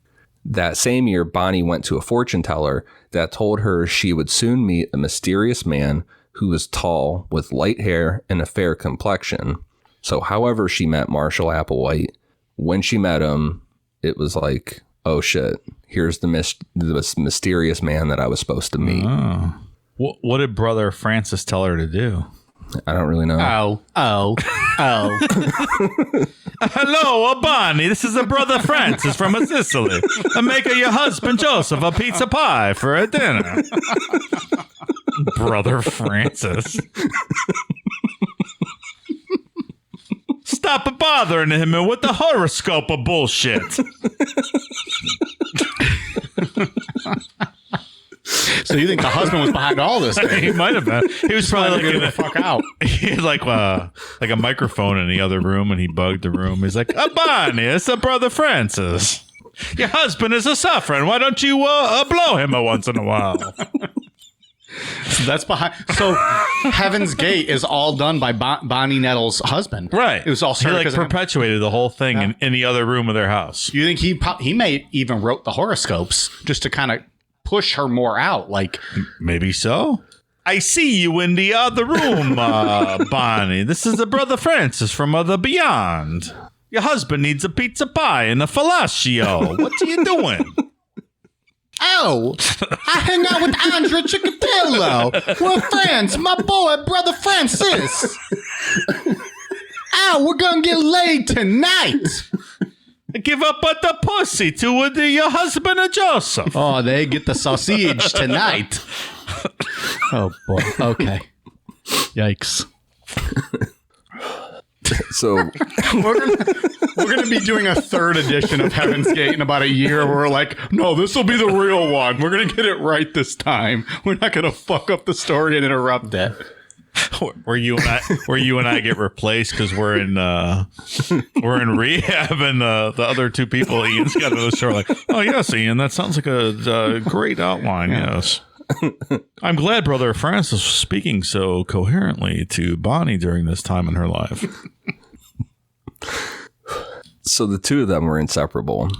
That same year, Bonnie went to a fortune teller that told her she would soon meet a mysterious man who was tall, with light hair and a fair complexion. So however she met Marshall Applewhite, when she met him, it was like, oh shit, here's the mysterious man that I was supposed to meet. Oh. What did Brother Francis tell her to do? I don't really know. Oh. Hello, Bonnie. This is a Brother Francis from Sicily. I'm making your husband Joseph a pizza pie for a dinner. Brother Francis. Stop bothering him with the horoscope of bullshit. So you think the husband was behind all this? He might have been. He was probably Get like the fuck out. he had like a microphone in the other room, and he bugged the room. He's like, Bonnie, it's a brother Francis. Your husband is a suffering. Why don't you blow him once in a while? So that's behind. So Heaven's Gate is all done by Bonnie Nettles' husband. Right. It was all he like because of him. perpetuated the whole thing in the other room of their house. You think he may even wrote the horoscopes just to kind of push her more out? Like, Maybe so. I see you in the other room, Bonnie. This is a brother Francis from the beyond. Your husband needs a pizza pie and a fellatio. What are you doing? oh, I hang out with Andre Chikatilo. We're friends. My boy, brother Francis. We're gonna get laid tonight. Give up at the pussy to your husband or Joseph. Oh, they get the sausage tonight. Oh boy. Okay. Yikes. So we're gonna be doing a third edition of Heaven's Gate in about a year where we're like, no, this will be the real one. We're gonna get it right this time. We're not gonna fuck up the story and interrupt it. Where you and I get replaced because we're in rehab, and the other two people, Ian's got another story like, oh yes, Ian, that sounds like a great outline. Yes. I'm glad Brother Francis was speaking so coherently to Bonnie during this time in her life. So the two of them were inseparable.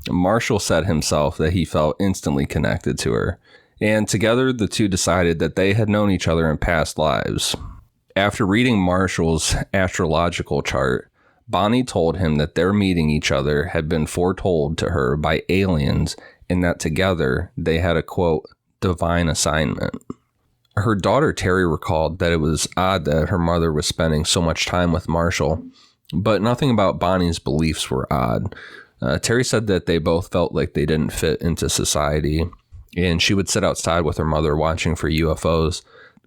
Marshall said himself that he felt instantly connected to her, and together the two decided that they had known each other in past lives. After reading Marshall's astrological chart, Bonnie told him that their meeting each other had been foretold to her by aliens, and that together they had a, quote, divine assignment. Her daughter Terry recalled that it was odd that her mother was spending so much time with Marshall, but nothing about Bonnie's beliefs were odd. Terry said that they both felt like they didn't fit into society, and she would sit outside with her mother watching for UFOs,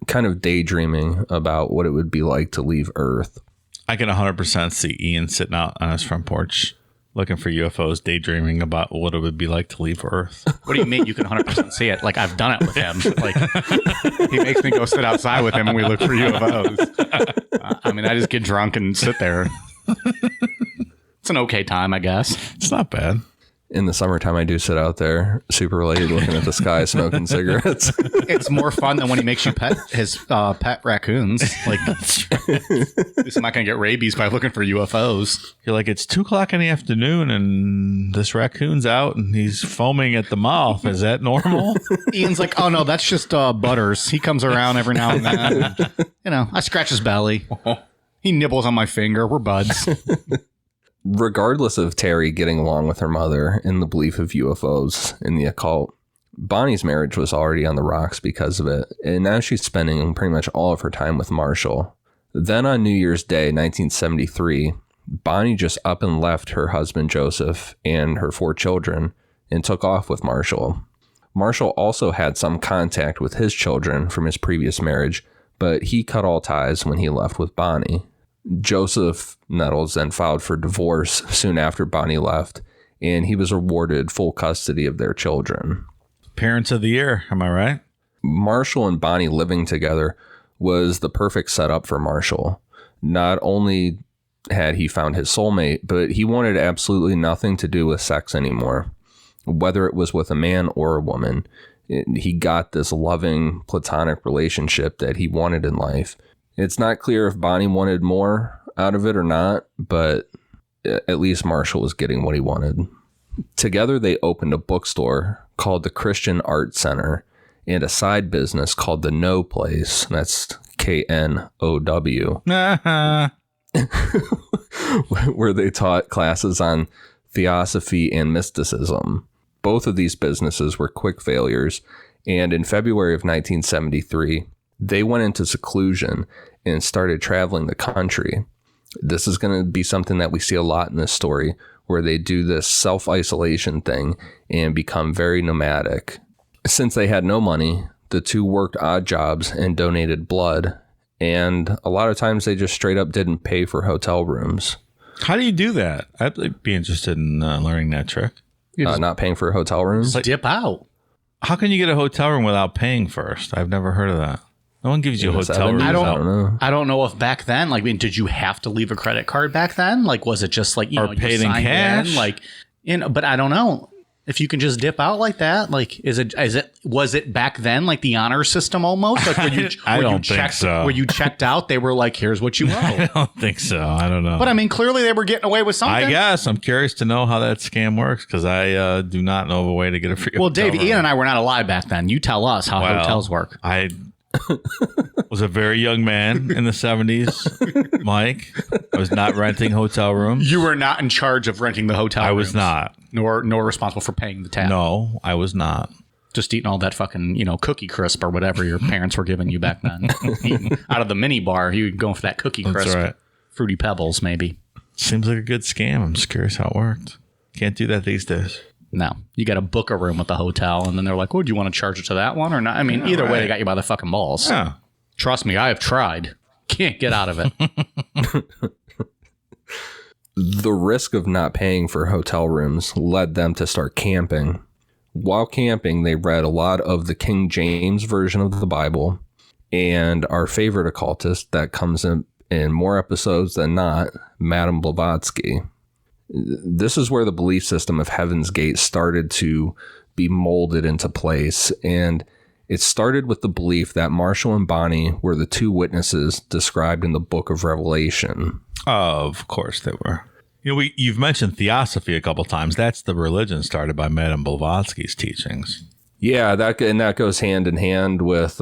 kind of daydreaming about what it would be like to leave Earth. I can 100% see Ian sitting out on his front porch looking for UFOs, daydreaming about what it would be like to leave Earth. What do you mean you can 100% see it? Like, I've done it with him. Like, he makes me go sit outside with him and we look for UFOs. I mean, I just get drunk and sit there. It's an okay time, I guess. It's not bad. In the summertime, I do sit out there super late looking at the sky, smoking cigarettes. It's more fun than when he makes you pet his pet raccoons. Like, at least I'm not going to get rabies by looking for UFOs. You're like, it's 2:00 in the afternoon and this raccoon's out and he's foaming at the mouth. Is that normal? Ian's like, oh no, that's just Butters. He comes around every now and then. And, I scratch his belly. He nibbles on my finger. We're buds. Regardless of Terry getting along with her mother in the belief of UFOs in the occult, Bonnie's marriage was already on the rocks because of it, and now she's spending pretty much all of her time with Marshall. Then on New Year's Day, 1973, Bonnie just up and left her husband Joseph and her 4 children and took off with Marshall. Marshall also had some contact with his children from his previous marriage, but he cut all ties when he left with Bonnie. Joseph Nettles then filed for divorce soon after Bonnie left, and he was awarded full custody of their children. Parents of the year, am I right? Marshall and Bonnie living together was the perfect setup for Marshall. Not only had he found his soulmate, but he wanted absolutely nothing to do with sex anymore. Whether it was with a man or a woman, he got this loving, platonic relationship that he wanted in life. It's not clear if Bonnie wanted more out of it or not, but at least Marshall was getting what he wanted. Together, they opened a bookstore called the Christian Art Center and a side business called the No Place. That's KNOW, where they taught classes on theosophy and mysticism. Both of these businesses were quick failures, and in February of 1973, they went into seclusion and started traveling the country. This is going to be something that we see a lot in this story, where they do this self-isolation thing and become very nomadic. Since they had no money, the two worked odd jobs and donated blood, and a lot of times they just straight up didn't pay for hotel rooms. How do you do that? I'd be interested in learning that trick. Not paying for hotel rooms? Dip out. How can you get a hotel room without paying first? I've never heard of that. No one gives you a hotel room. I don't know. I don't know if back then, like, I mean, did you have to leave a credit card back then? Like, was it just like, Or paid in cash? Like, but I don't know. If you can just dip out like that, like, was it back then like the honor system almost? Like, I don't think so. Where you checked out, they were like, here's what you owe. I don't think so. I don't know. But I mean, clearly they were getting away with something. I guess. I'm curious to know how that scam works because I do not know of a way to get a free Well, hotel Dave, room. Ian and I were not alive back then. You tell us how hotels work. I was a very young man in the 70s, Mike. I was not renting hotel rooms. You were not in charge of renting the hotel I rooms. was not. Nor responsible for paying the tab. No, I was not. Just eating all that fucking, Cookie Crisp or whatever your parents were giving you back then. Eating out of the mini bar, you would go for that Cookie Crisp. That's right. Fruity Pebbles, maybe. Seems like a good scam. I'm just curious how it worked. Can't do that these days. No. You got to book a room at the hotel, and then they're like, oh, do you want to charge it to that one or not? I mean, either way, they got you by the fucking balls. Yeah. Trust me, I have tried. Can't get out of it. The risk of not paying for hotel rooms led them to start camping. While camping, they read a lot of the King James version of the Bible, and our favorite occultist that comes in more episodes than not, Madame Blavatsky. This is where the belief system of Heaven's Gate started to be molded into place, and it started with the belief that Marshall and Bonnie were the two witnesses described in the book of Revelation. Of course they were. You've mentioned theosophy a couple times. That's the religion started by Madame Blavatsky's teachings. Yeah, that goes hand in hand with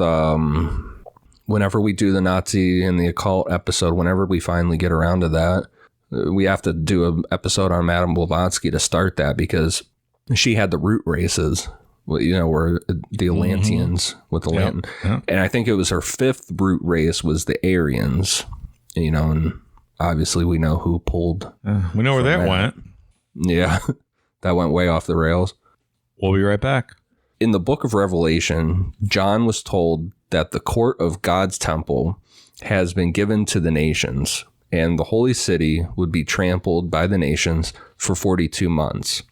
whenever we do the Nazi and the occult episode, whenever we finally get around to that, we have to do an episode on Madame Blavatsky to start that because she had the root races, where the Atlanteans with the Lantern. Yep. And I think it was her fifth root race was the Aryans, and obviously we know who pulled. We know where that went. Yeah, that went way off the rails. We'll be right back. In the book of Revelation, John was told that the court of God's temple has been given to the nations, and the holy city would be trampled by the nations for 42 months.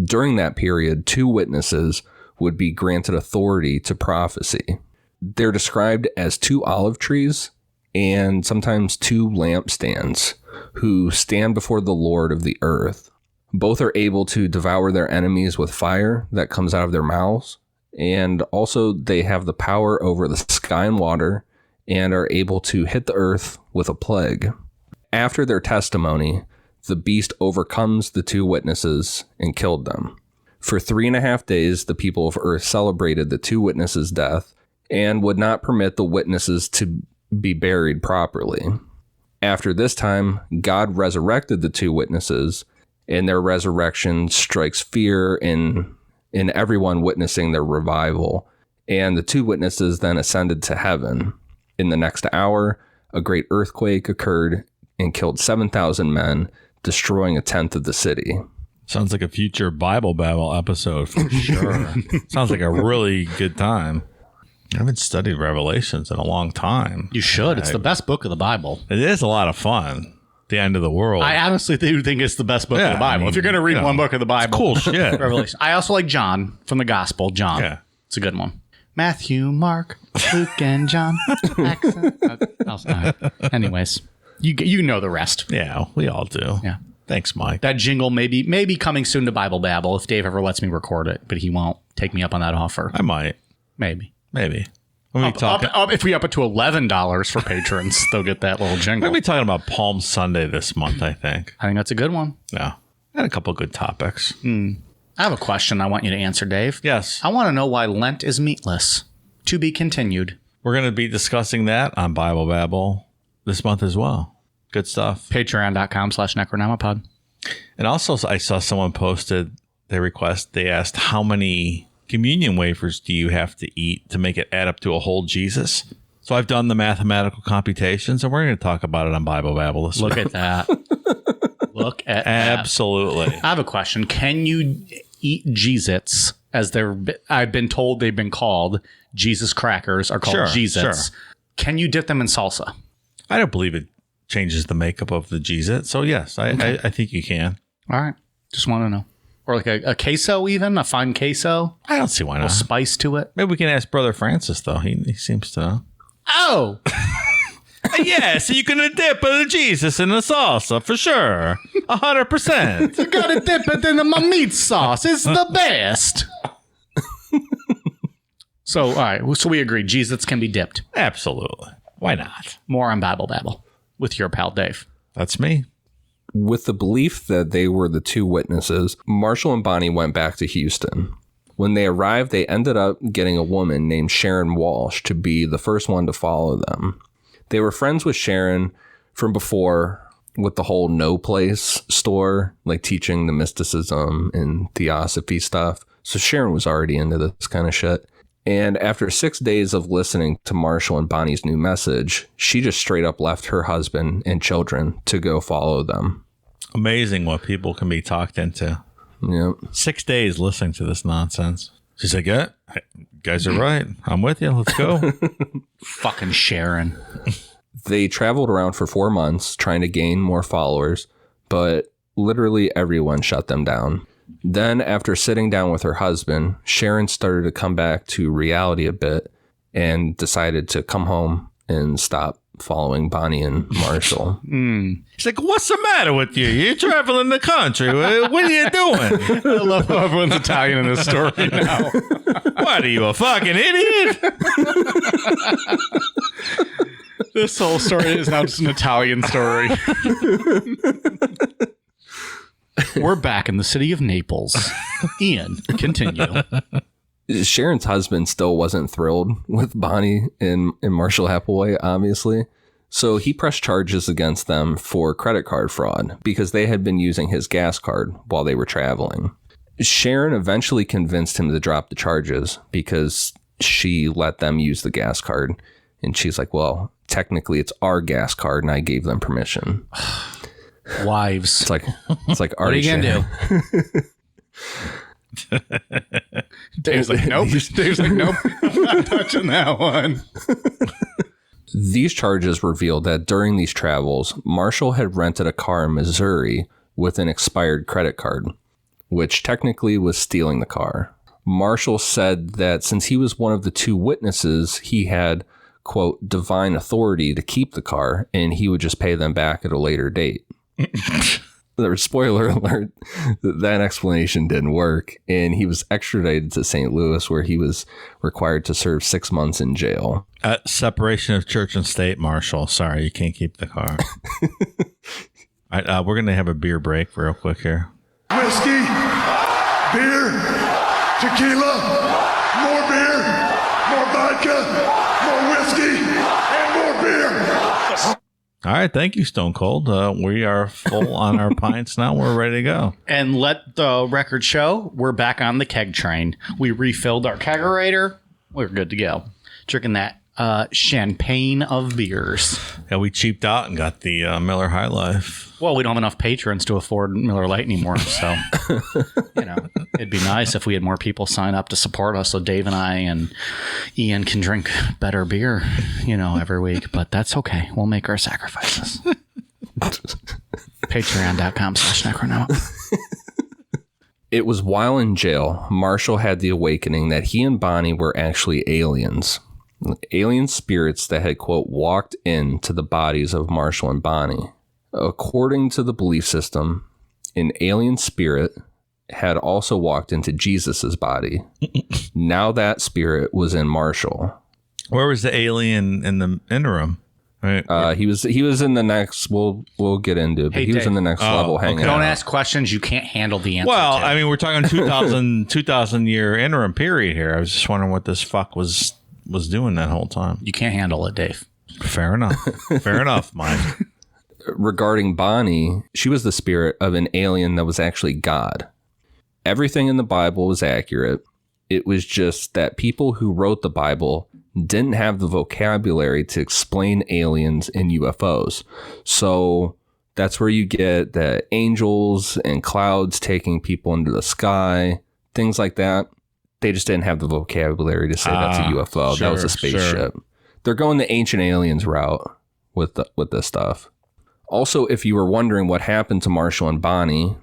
During that period, two witnesses would be granted authority to prophecy. They're described as two olive trees and sometimes two lampstands who stand before the Lord of the earth. Both are able to devour their enemies with fire that comes out of their mouths, and also they have the power over the sky and water and are able to hit the earth with a plague. After their testimony, the beast overcomes the two witnesses and killed them. For 3.5 days, the people of earth celebrated the two witnesses' death and would not permit the witnesses to be buried properly. After this time, God resurrected the two witnesses, and their resurrection strikes fear in everyone witnessing their revival. And the two witnesses then ascended to heaven. In the next hour, a great earthquake occurred and killed 7,000 men, destroying 1/10 of the city. Sounds like a future Bible Babble episode for sure. Sounds like a really good time. I haven't studied Revelations in a long time. You should. It's the best book of the Bible. It is a lot of fun. The end of the world. I honestly do think it's the best book of the Bible. If you're going to read one book of the Bible, cool shit. Revelation. I also like John from the Gospel. John. Yeah. It's a good one. Matthew, Mark, Luke, and John. Anyways, you know the rest. Yeah, we all do. Yeah. Thanks, Mike. That jingle may be coming soon to Bible Babble if Dave ever lets me record it, but he won't take me up on that offer. I might. Maybe. When we talk, if we up it to $11 for patrons, they'll get that little jingle. we'll be talking about Palm Sunday this month, I think. I think that's a good one. Yeah. Had a couple of good topics. I have a question I want you to answer, Dave. Yes. I want to know why Lent is meatless. To be continued. We're going to be discussing that on Bible Babble this month as well. Good stuff. Patreon.com/Necronomipod. And also, I saw someone posted they asked how many communion wafers do you have to eat to make it add up to a whole Jesus? So I've done the mathematical computations, and we're going to talk about it on Bible Babble this week. Look at that. Look at Absolutely. that. I have a question. Can you eat Jesus as I've been told they've been called? Jesus crackers are called Jesus. Sure. Can you dip them in salsa? I don't believe it changes the makeup of the Jesus. So yes, I think you can. All right. Just want to know. Or like a queso even, a fine queso. I don't see why A not. little spice to it. Maybe we can ask Brother Francis, though. He seems to know. Oh! Yeah, so you can dip a Jesus in the salsa, for sure. 100%. You gotta dip it in my meat sauce. It's the best. So, all right. So we agree. Jesus can be dipped. Absolutely. Why not? More on Babble Babble with your pal Dave. That's me. With the belief that they were the two witnesses, Marshall and Bonnie went back to Houston. When they arrived, they ended up getting a woman named Sharon Walsh to be the first one to follow them. They were friends with Sharon from before with the whole No Place store, like teaching the mysticism and theosophy stuff. So Sharon was already into this kind of shit. And after 6 days of listening to Marshall and Bonnie's new message, she just straight up left her husband and children to go follow them. Amazing what people can be talked into. Yep. 6 days listening to this nonsense. She's like, yeah, you guys are right. I'm with you. Let's go. Fucking Sharon. They traveled around for 4 months trying to gain more followers, but literally everyone shut them down. Then, after sitting down with her husband, Sharon started to come back to reality a bit and decided to come home and stop following Bonnie and Marshall. She's like, what's the matter with you? You're traveling the country. What are you doing? I love how everyone's Italian in this story now. What, are you a fucking idiot? This whole story is now just an Italian story. We're back in the city of Naples. Ian, continue. Sharon's husband still wasn't thrilled with Bonnie and Marshall Applewhite, obviously. So he pressed charges against them for credit card fraud because they had been using his gas card while they were traveling. Sharon eventually convinced him to drop the charges because she let them use the gas card. And she's like, well, technically it's our gas card and I gave them permission. Wives. It's like What are you going to do? Dave's like, nope. Dave's like, nope. I'm not touching that one. These charges revealed that during these travels, Marshall had rented a car in Missouri with an expired credit card, which technically was stealing the car. Marshall said that since he was one of the two witnesses, he had, quote, divine authority to keep the car, and he would just pay them back at a later date. Spoiler alert, that explanation didn't work, and he was extradited to St. Louis, where he was required to serve 6 months in jail. Separation of church and state, Marshall. Sorry, you can't keep the car. All right, we're going to have a beer break real quick here. Whiskey, beer, tequila, more beer, more vodka, more whiskey, and more beer. All right, thank you, Stone Cold. We are full on our pints now. We're ready to go. And let the record show, we're back on the keg train. We refilled our kegerator. We're good to go. Drinking that champagne of beers. Yeah, we cheaped out and got the Miller High Life. Well, we don't have enough patrons to afford Miller Lite anymore, so it'd be nice if we had more people sign up to support us, so Dave and I and Ian can drink better beer, every week. But that's okay. We'll make our sacrifices. Patreon.com/Necronauta. It was while in jail, Marshall had the awakening that he and Bonnie were actually aliens. Alien spirits that had, quote, walked into the bodies of Marshall and Bonnie. According to the belief system, an alien spirit had also walked into Jesus's body. Now that spirit was in Marshall. Where was the alien in the interim? Right. He was in the next. We'll get into it. But Hey, he was Dave. in the next level hanging out. Don't ask questions you can't handle the answer Well, to. I mean, we're talking 2,000 year interim period here. I was just wondering what this fuck was doing that whole time. You can't handle it, Dave. Fair enough. Fair enough, Mike. Regarding Bonnie, she was the spirit of an alien that was actually God. Everything in the Bible was accurate. It was just that people who wrote the Bible didn't have the vocabulary to explain aliens and UFOs. So that's where you get the angels and clouds taking people into the sky, things like that. They just didn't have the vocabulary to say that's a UFO. Sure, that was a spaceship. Sure. They're going the ancient aliens route with this stuff. Also, if you were wondering what happened to Marshall and Bonnie,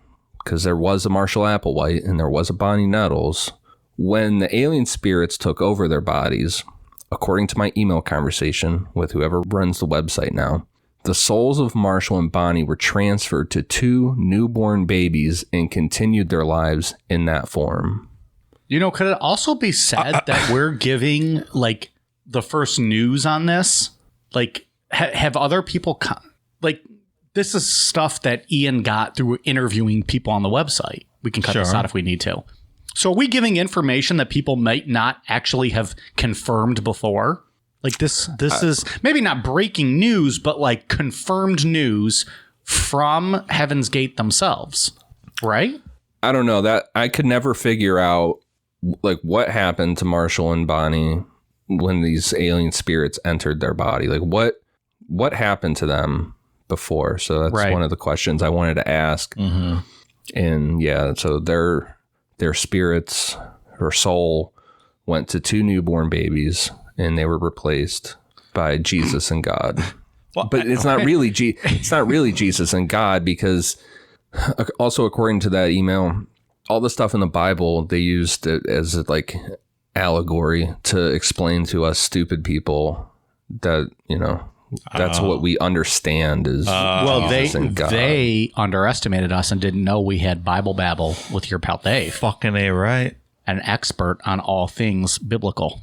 because there was a Marshall Applewhite and there was a Bonnie Nettles. When the alien spirits took over their bodies, according to my email conversation with whoever runs the website now, the souls of Marshall and Bonnie were transferred to 2 newborn babies and continued their lives in that form. You know, could it also be said that we're giving, like, the first news on this? Like, have other people... like, this is stuff that Ian got through interviewing people on the website. We can cut this out if we need to. So are we giving information that people might not actually have confirmed before? Like, this is maybe not breaking news, but, like, confirmed news from Heaven's Gate themselves, right? I don't know. That I could never figure out, like, what happened to Marshall and Bonnie when these alien spirits entered their body. Like, what happened to them before? So that's one of the questions I wanted to ask. Mm-hmm. And yeah, so their spirits or soul went to 2 newborn babies and they were replaced by Jesus and God. Well, but it's not really Jesus and God, because also according to that email, all the stuff in the Bible, they used it as like allegory to explain to us stupid people that, you know, that's what we understand is Jesus and God. They underestimated us and didn't know we had Bible Babble with your pal Dave. Fucking A, right? An expert on all things biblical.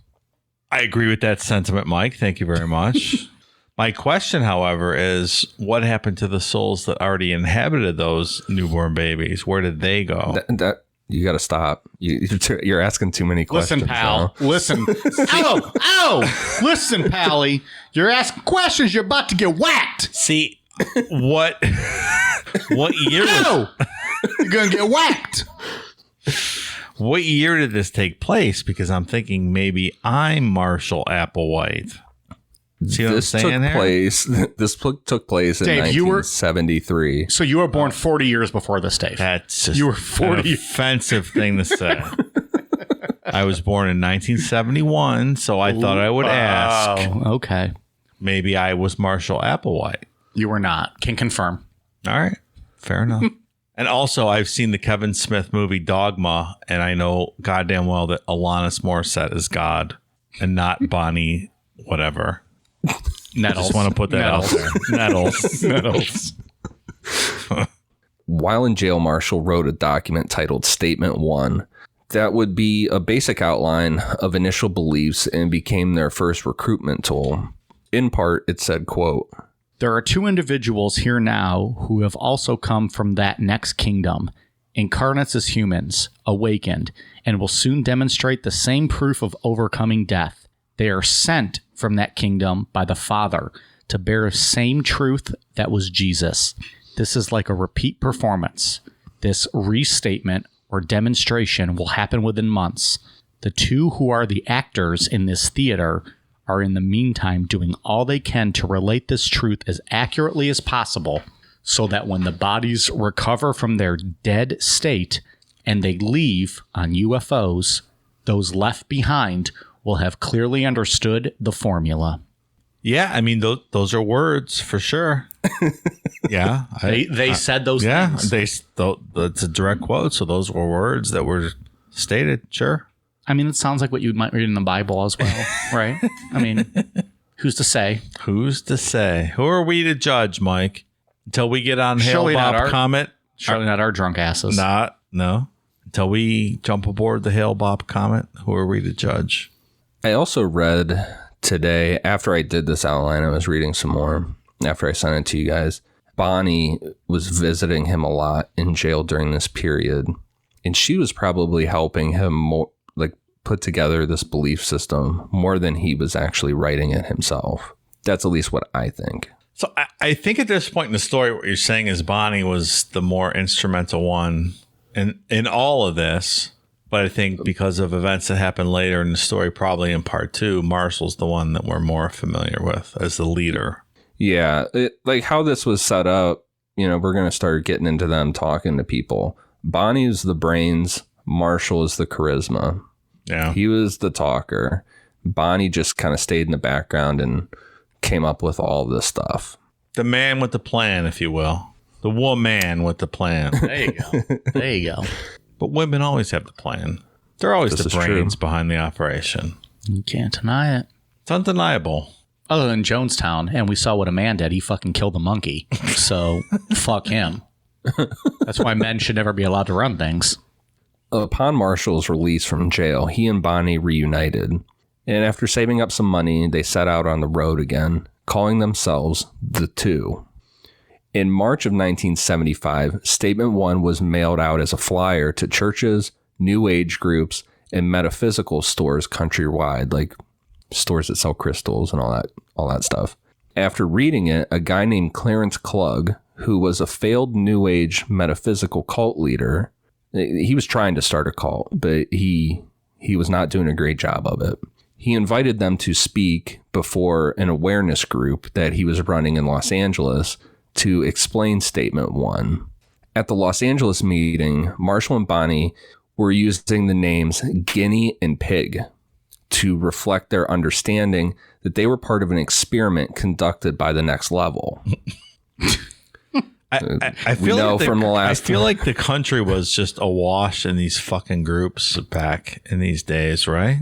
I agree with that sentiment, Mike. Thank you very much. My question, however, is what happened to the souls that already inhabited those newborn babies? Where did they go? You got to stop. You're asking too many questions. Listen, pal. Listen. Ow! Listen, Pally. You're asking questions. You're about to get whacked. See, what year was... You're going to get whacked. What year did this take place? Because I'm thinking maybe I'm Marshall Applewhite. See what this I'm saying took place. This took place in Dave, 1973. So you were born 40 years before this, Dave. That's just you were 40. An offensive thing to say. I was born in 1971, so I thought I would ask. Okay. Maybe I was Marshall Applewhite. You were not. Can confirm. All right. Fair enough. And also, I've seen the Kevin Smith movie Dogma, and I know goddamn well that Alanis Morissette is God and not Bonnie whatever. Nettles. I just want to put that out there. Nettles. While in jail, Marshall wrote a document titled Statement 1 that would be a basic outline of initial beliefs and became their first recruitment tool. In part, it said, quote, "There are 2 individuals here now who have also come from that next kingdom, incarnates as humans, awakened, and will soon demonstrate the same proof of overcoming death. They are sent from that kingdom by the Father to bear the same truth that was Jesus. This is like a repeat performance. This restatement or demonstration will happen within months. The 2 who are the actors in this theater are in the meantime doing all they can to relate this truth as accurately as possible so that when the bodies recover from their dead state and they leave on UFOs, those left behind will have clearly understood the formula." Yeah, I mean, those are words for sure. Yeah. They said those things. That's a direct quote. So those were words that were stated. Sure. I mean, it sounds like what you might read in the Bible as well, right? I mean, who's to say? Who's to say? Who are we to judge, Mike? Until we get on Hail Bob Comet. Surely not our drunk asses. No. Until we jump aboard the Hail Bob Comet, who are we to judge? I also read today, after I did this outline, I was reading some more after I sent it to you guys. Bonnie was visiting him a lot in jail during this period, and she was probably helping him more, like, put together this belief system more than he was actually writing it himself. That's at least what I think. So I think at this point in the story, what you're saying is Bonnie was the more instrumental one in all of this. But I think because of events that happened later in the story, probably in part 2, Marshall's the one that we're more familiar with as the leader. Yeah, like how this was set up, you know, we're going to start getting into them talking to people. Bonnie's the brains, Marshall is the charisma. Yeah. He was the talker. Bonnie just kind of stayed in the background and came up with all this stuff. The man with the plan, if you will. The woman with the plan. There you go. There you go. But women always have the plan. They're always This the is brains true. behind the operation. You can't deny it. It's undeniable. Other than Jonestown, and we saw what a man did. He fucking killed a monkey. So, fuck him. That's why men should never be allowed to run things. Upon Marshall's release from jail, he and Bonnie reunited. And after saving up some money, they set out on the road again, calling themselves the Two. In March of 1975, Statement 1 was mailed out as a flyer to churches, New Age groups, and metaphysical stores countrywide, like stores that sell crystals and all that stuff. After reading it, a guy named Clarence Klug, who was a failed New Age metaphysical cult leader, he was trying to start a cult, but he was not doing a great job of it. He invited them to speak before an awareness group that he was running in Los Angeles to explain Statement 1. At the Los Angeles meeting, Marshall and Bonnie were using the names Guinea and Pig to reflect their understanding that they were part of an experiment conducted by the Next Level. I feel we know like from the last. I feel like the country was just awash in these fucking groups back in these days, right?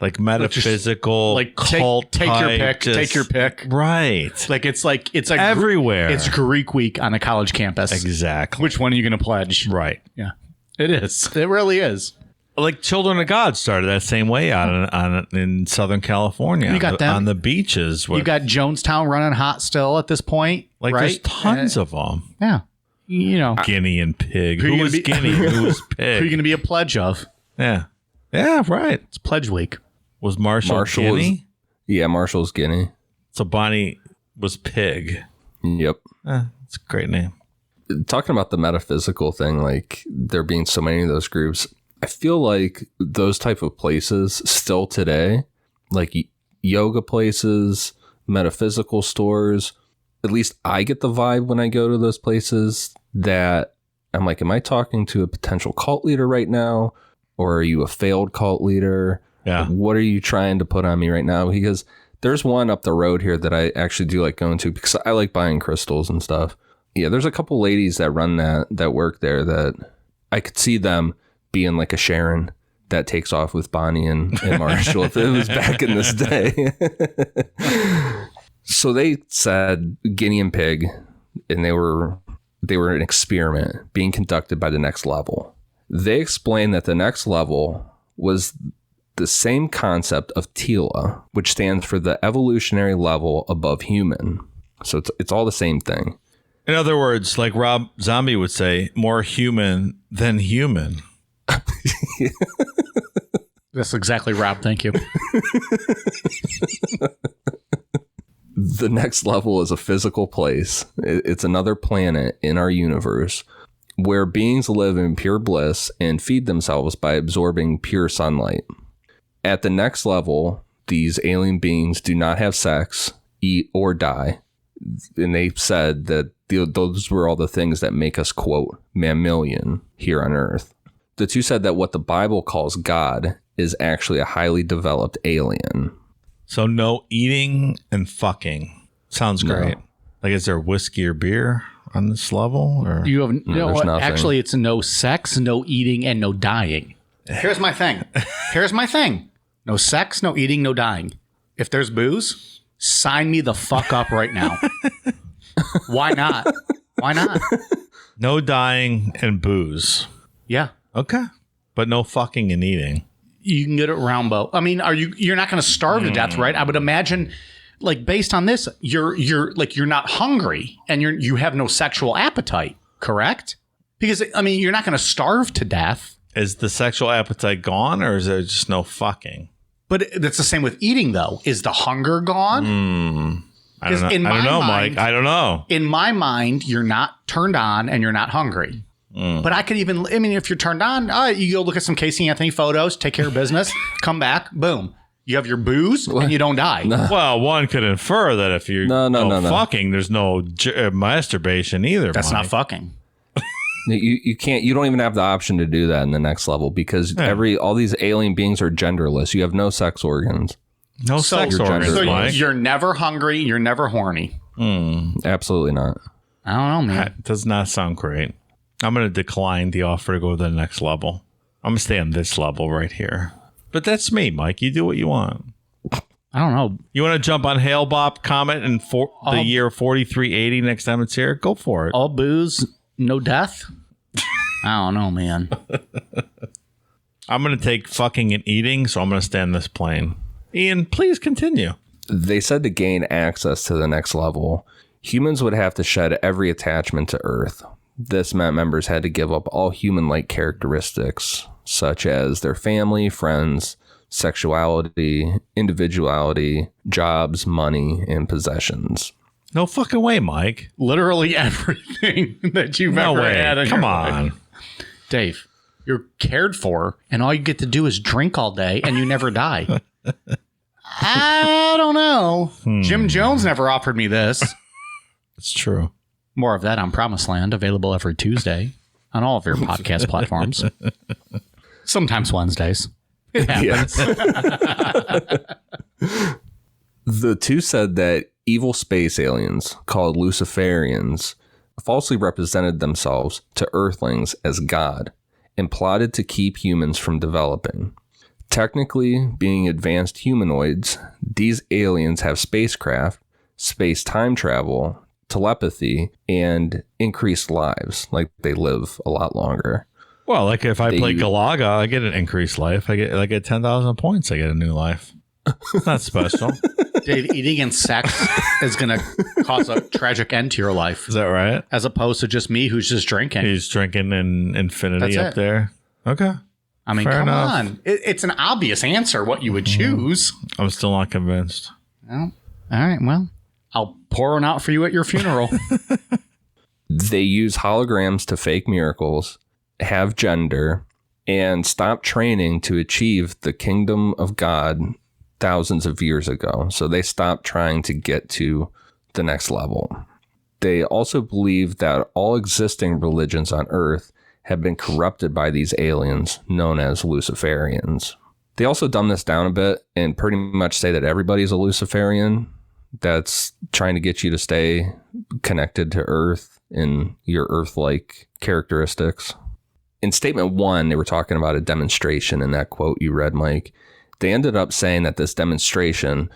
Like metaphysical, Like, cult take your type, pick. Take your pick. Right. It's like Everywhere. It's Greek week on a college campus. Exactly. Which one are you going to pledge? Right. Yeah, it is. It really is. Like Children of God started that same way out in Southern California. You got them on the beaches. You got Jonestown running hot still at this point, like right? there's tons of them. Yeah, you know, Guinea and Pig. Who Who you was gonna be- Guinea? Who was who are you Pig? going to be a pledge of? Yeah. Yeah. Right. It's pledge week. Was Marshall Guinea? Yeah, Marshall's Guinea. So Bonnie was Pig. Yep. It's a great name. Talking about the metaphysical thing, like there being so many of those groups, I feel like those type of places still today, like yoga places, metaphysical stores, at least I get the vibe when I go to those places that I'm like, am I talking to a potential cult leader right now? Or are you a failed cult leader? Yeah. What are you trying to put on me right now? Because there's one up the road here that I actually do like going to because I like buying crystals and stuff. Yeah, there's a couple ladies that run that work there that I could see them being like a Sharon that takes off with Bonnie and Marshall if it was back in this day. So they said Guinea and Pig, and they were an experiment being conducted by the Next Level. They explained that the Next Level was the same concept of Tila, which stands for the evolutionary level above human. So it's all the same thing. In other words, like Rob Zombie would say, more human than human. That's exactly Rob. Thank you. The Next Level is a physical place. It's another planet in our universe where beings live in pure bliss and feed themselves by absorbing pure sunlight. At the Next Level, these alien beings do not have sex, eat, or die. And they said that those were all the things that make us, quote, mammalian here on Earth. The two said that what the Bible calls God is actually a highly developed alien. So no eating and fucking. Sounds great. No. Like, is there whiskey or beer on this level? Or You have no. there's nothing. Actually, it's no sex, no eating, and no dying. Here's my thing. No sex, no eating, no dying. If there's booze, sign me the fuck up right now. Why not? Why not? no dying and booze. Yeah. Okay. But no fucking and eating. You can get it Rambo. I mean, you're not going to starve to death, right? I would imagine, like, based on this, you're not hungry and you have no sexual appetite, correct? Because I mean, you're not going to starve to death. Is the sexual appetite gone, or is there just no fucking? But it's the same with eating, though. Is the hunger gone? I don't know. In I don't my know, mind- Mike. I don't know. In my mind, you're not turned on and you're not hungry. But I could even, I mean, if you're turned on, you go look at some Casey Anthony photos, take care of business, come back, boom. You have your booze and you don't die. No. Well, one could infer that if you're No. fucking, there's no masturbation either. That's Mike. not fucking. You can't. You don't even have the option to do that in the Next Level because all these alien beings are genderless. You have no sex organs. No sex you're organs, genderless. So Mike. you're never hungry, you're never horny. Absolutely not. I don't know, man. That does not sound great. I'm going to decline the offer to go to the next level. I'm going to stay on this level right here. But that's me, Mike. You do what you want. I don't know. You want to jump on Hail Bop Comet in the year 4380 next time it's here? Go for it. All booze, no death? I don't know, man. I'm going to take fucking and eating, so I'm going to stay on this plane. Ian, please continue. They said to gain access to the next level, humans would have to shed every attachment to Earth. This meant members had to give up all human-like characteristics, such as their family, friends, sexuality, individuality, jobs, money, and possessions. No fucking way, Mike. Literally everything that you've ever had. Come on. Dave, you're cared for, and all you get to do is drink all day, and you never die. I don't know. Jim Jones never offered me this. It's true. More of that on Promised Land, available every Tuesday on all of your podcast platforms. Sometimes Wednesdays. It happens. The two said that evil space aliens, called Luciferians, falsely represented themselves to Earthlings as God and plotted to keep humans from developing. Technically, being advanced humanoids, these aliens have spacecraft, space-time travel, telepathy, and increased lives. Like, they live a lot longer. Well, like if I play Galaga, I get an increased life. I get 10,000 points. I get a new life. It's not special. Dave, eating and sex is going to cause a tragic end to your life. Is that right? As opposed to just me who's just drinking. He's drinking in infinity up there. Okay. I mean, come on. It's an obvious answer what you would choose. I'm still not convinced. Well, all right. Well, I'll pour one out for you at your funeral. They use holograms to fake miracles, have gender, and stop training to achieve the kingdom of God thousands of years ago. So they stopped trying to get to the next level. They also believe that all existing religions on Earth have been corrupted by these aliens known as Luciferians. They also dumb this down a bit and pretty much say that everybody's a Luciferian that's trying to get you to stay connected to Earth and your Earth-like characteristics. In statement 1, they were talking about a demonstration in that quote you read, Mike. They ended up saying that this demonstration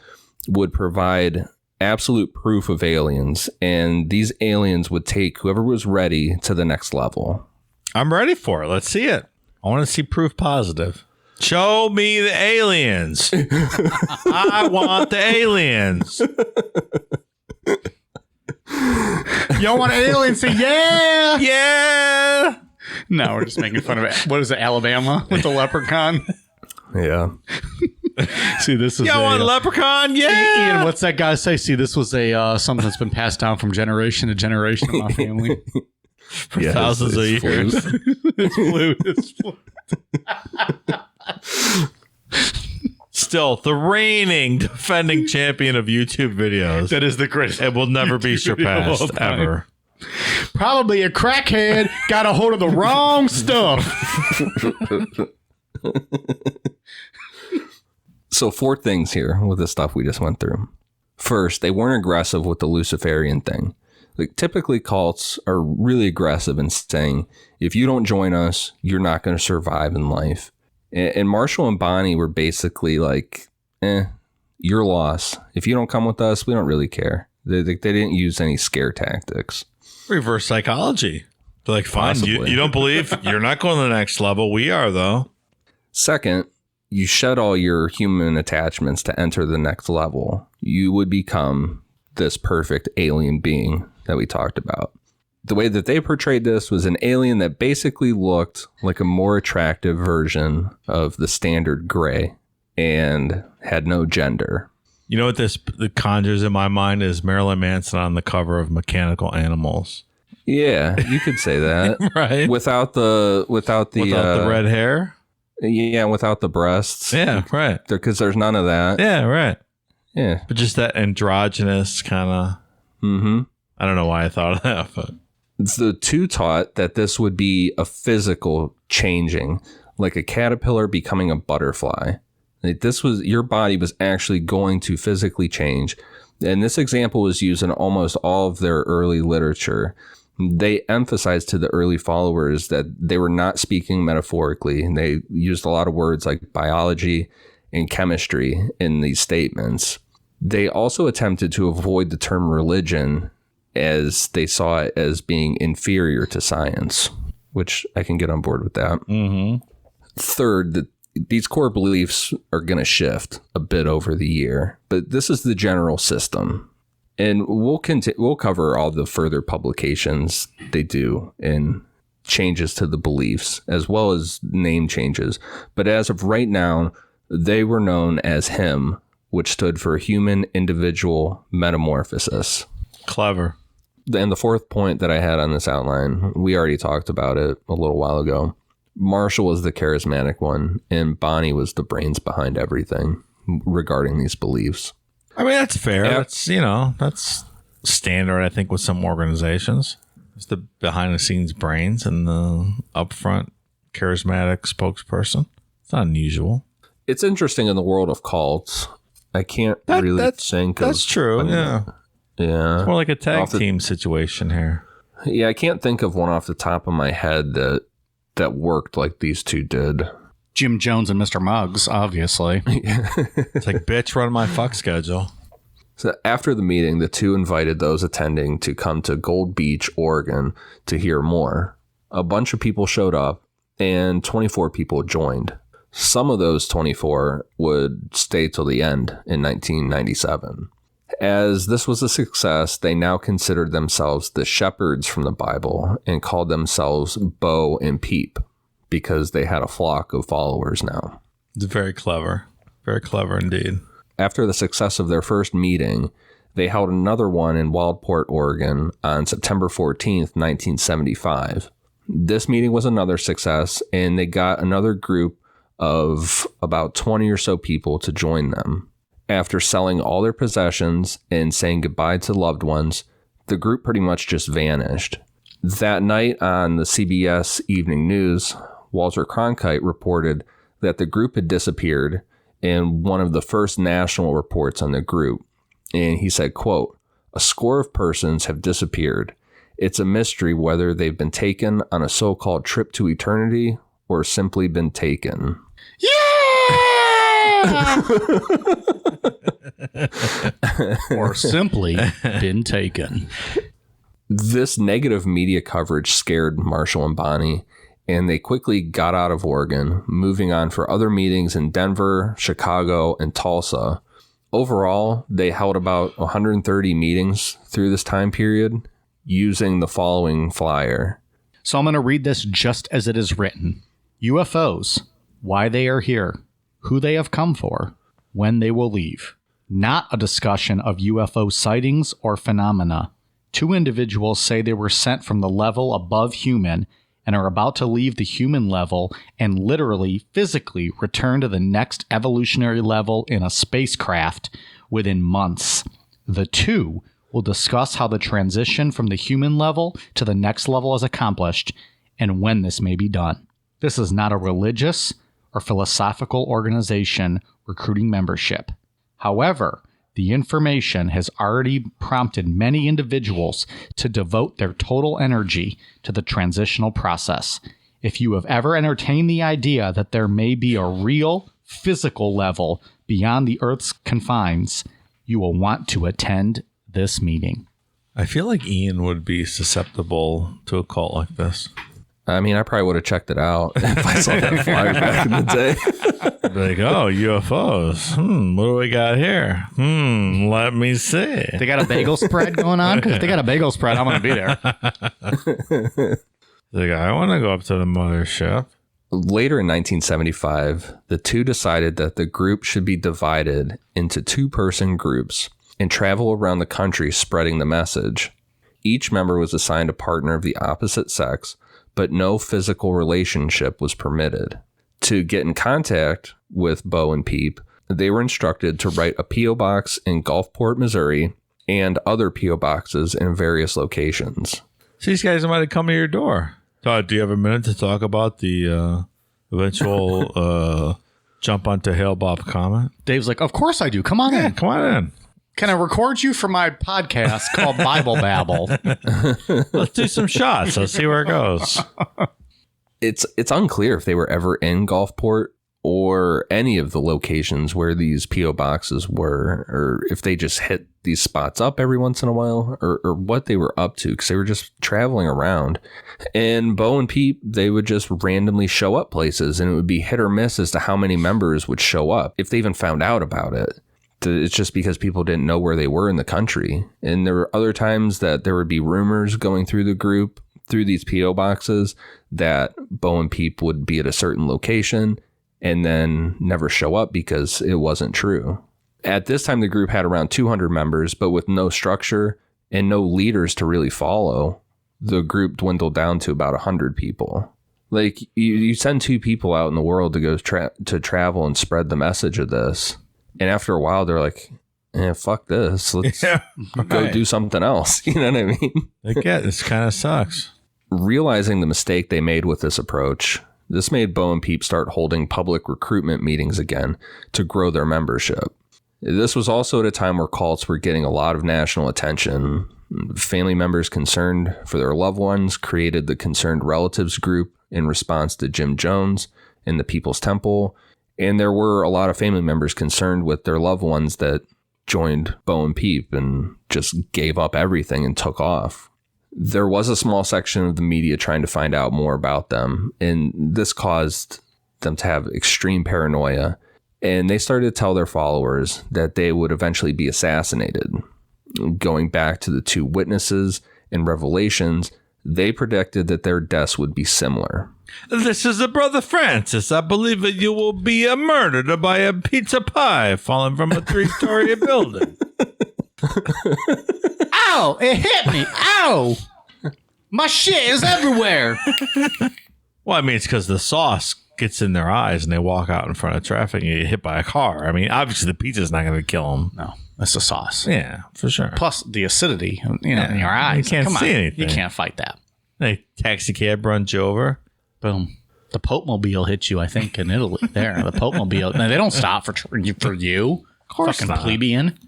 would provide absolute proof of aliens, and these aliens would take whoever was ready to the next level. I'm ready for it. Let's see it. I want to see proof positive. Show me the aliens. I want the aliens. You want aliens? Say yeah. Yeah. No, we're just making fun of it. What is it, Alabama with the leprechaun? Yeah. See, this is leprechaun. Yeah. Ian, what's that guy say? See, this was a something that's been passed down from generation to generation in my family for thousands of years. It's flute. Still, the reigning defending champion of YouTube videos. That is the greatest. It will never be surpassed ever. Probably a crackhead got a hold of the wrong stuff. So 4 things here with the stuff we just went through. First, they weren't aggressive with the Luciferian thing. Like, typically cults are really aggressive in saying, if you don't join us, you're not going to survive in life. And Marshall and Bonnie were basically like, your loss. If you don't come with us, we don't really care. They didn't use any scare tactics. Reverse psychology. They're like, fine, you don't believe, you're not going to the next level. We are, though. Second, you shed all your human attachments to enter the next level. You would become this perfect alien being that we talked about. The way that they portrayed this was an alien that basically looked like a more attractive version of the standard gray and had no gender. You know what this conjures in my mind is Marilyn Manson on the cover of Mechanical Animals. Yeah, you could say that. Right. Without the red hair. Yeah, without the breasts. Yeah, right. Because there's none of that. Yeah, right. Yeah. But just that androgynous kind of. Mm-hmm. I don't know why I thought of that, but. The 2 taught that this would be a physical changing, like a caterpillar becoming a butterfly. Like, your body was actually going to physically change. And this example was used in almost all of their early literature. They emphasized to the early followers that they were not speaking metaphorically. And they used a lot of words like biology and chemistry in these statements. They also attempted to avoid the term religion, as they saw it as being inferior to science, which I can get on board with that. Mm-hmm. Third, these core beliefs are going to shift a bit over the year, but this is the general system. And we'll cover all the further publications they do and changes to the beliefs, as well as name changes. But as of right now, they were known as HIM, which stood for Human Individual Metamorphosis. Clever. And the fourth point that I had on this outline, we already talked about it a little while ago. Marshall was the charismatic one, and Bonnie was the brains behind everything regarding these beliefs. I mean, that's fair. Yeah. That's standard, I think, with some organizations. It's the behind-the-scenes brains and the upfront charismatic spokesperson. It's not unusual. It's interesting in the world of cults. I can't really think of... That's true, yeah. Yeah. It's more like a tag team situation here. Yeah, I can't think of one off the top of my head that worked like these two did. Jim Jones and Mr. Muggs, obviously. It's like, bitch, run my fuck schedule. So after the meeting, the two invited those attending to come to Gold Beach, Oregon to hear more. A bunch of people showed up and 24 people joined. Some of those 24 would stay till the end in 1997. As this was a success, they now considered themselves the shepherds from the Bible and called themselves Bo and Peep because they had a flock of followers now. It's very clever. Very clever indeed. After the success of their first meeting, they held another one in Wildport, Oregon on September 14th, 1975. This meeting was another success, and they got another group of about 20 or so people to join them. After selling all their possessions and saying goodbye to loved ones, the group pretty much just vanished. That night on the CBS Evening News, Walter Cronkite reported that the group had disappeared in one of the first national reports on the group. And he said, quote, "A score of persons have disappeared. It's a mystery whether they've been taken on a so-called trip to eternity or simply been taken." Yeah! Or simply been taken. This negative media coverage scared Marshall and Bonnie, and they quickly got out of Oregon, moving on for other meetings in Denver, Chicago, and Tulsa. Overall, they held about 130 meetings through this time period using the following flyer. So I'm going to read this just as it is written. UFOs, why they are here, who they have come for, when they will leave. Not a discussion of UFO sightings or phenomena. Two individuals say they were sent from the level above human and are about to leave the human level and literally, physically return to the next evolutionary level in a spacecraft within months. The two will discuss how the transition from the human level to the next level is accomplished and when this may be done. This is not a religious or philosophical organization recruiting membership. However, the information has already prompted many individuals to devote their total energy to the transitional process. If you have ever entertained the idea that there may be a real physical level beyond the Earth's confines, you will want to attend this meeting. I feel like Ian would be susceptible to a cult like this. I mean, I probably would have checked it out if I saw that flyer back in the day. Like, oh, UFOs. What do we got here? Let me see. They got a bagel spread going on? Because if they got a bagel spread, I'm going to be there. Like, I want to go up to the mothership. Later in 1975, the two decided that the group should be divided into two-person groups and travel around the country spreading the message. Each member was assigned a partner of the opposite sex, but no physical relationship was permitted. To get in contact with Bo and Peep, they were instructed to write a P.O. box in Gulfport, Missouri, and other P.O. boxes in various locations. So these guys might have come to your door. Todd, do you have a minute to talk about the eventual jump onto Hail Bob comment? Dave's like, of course I do. Come on in. Come on in. Can I record you for my podcast called Bible Babble? Let's do some shots. Let's see where it goes. It's unclear if they were ever in Gulfport or any of the locations where these P.O. boxes were, or if they just hit these spots up every once in a while, or what they were up to, because they were just traveling around. And Bo and Pete, they would just randomly show up places, and it would be hit or miss as to how many members would show up, if they even found out about it. It's just because people didn't know where they were in the country. And there were other times that there would be rumors going through the group, through these P.O. boxes, that Bo and Pete would be at a certain location and then never show up because it wasn't true. At this time, the group had around 200 members, but with no structure and no leaders to really follow, the group dwindled down to about 100 people. Like, you send 2 people out in the world to go to travel and spread the message of this. And after a while, they're like, fuck this. Let's go do something else. You know what I mean? This kind of sucks. Realizing the mistake they made with this approach, this made Bo and Peep start holding public recruitment meetings again to grow their membership. This was also at a time where cults were getting a lot of national attention. Family members concerned for their loved ones created the Concerned Relatives group in response to Jim Jones and the People's Temple. And there were a lot of family members concerned with their loved ones that joined Bo and Peep and just gave up everything and took off. There was a small section of the media trying to find out more about them, and this caused them to have extreme paranoia, and they started to tell their followers that they would eventually be assassinated. Going back to the 2 witnesses and revelations, they predicted that their deaths would be similar. This is the Brother Francis. I believe that you will be murdered by a pizza pie falling from a 3-story building. Ow! It hit me! Ow! My shit is everywhere! Well, I mean, it's because the sauce gets in their eyes and they walk out in front of traffic and get hit by a car. I mean, obviously the pizza's not going to kill them. No, that's the sauce. Yeah, for sure. Plus the acidity, in your eyes. You can't Come see on. anything. You can't fight that. Hey, taxi cab runs you over. Boom. The Pope Mobile hit you, I think, in Italy. There, the Pope Mobile. No, they don't stop for you. Of course fucking not. plebeian.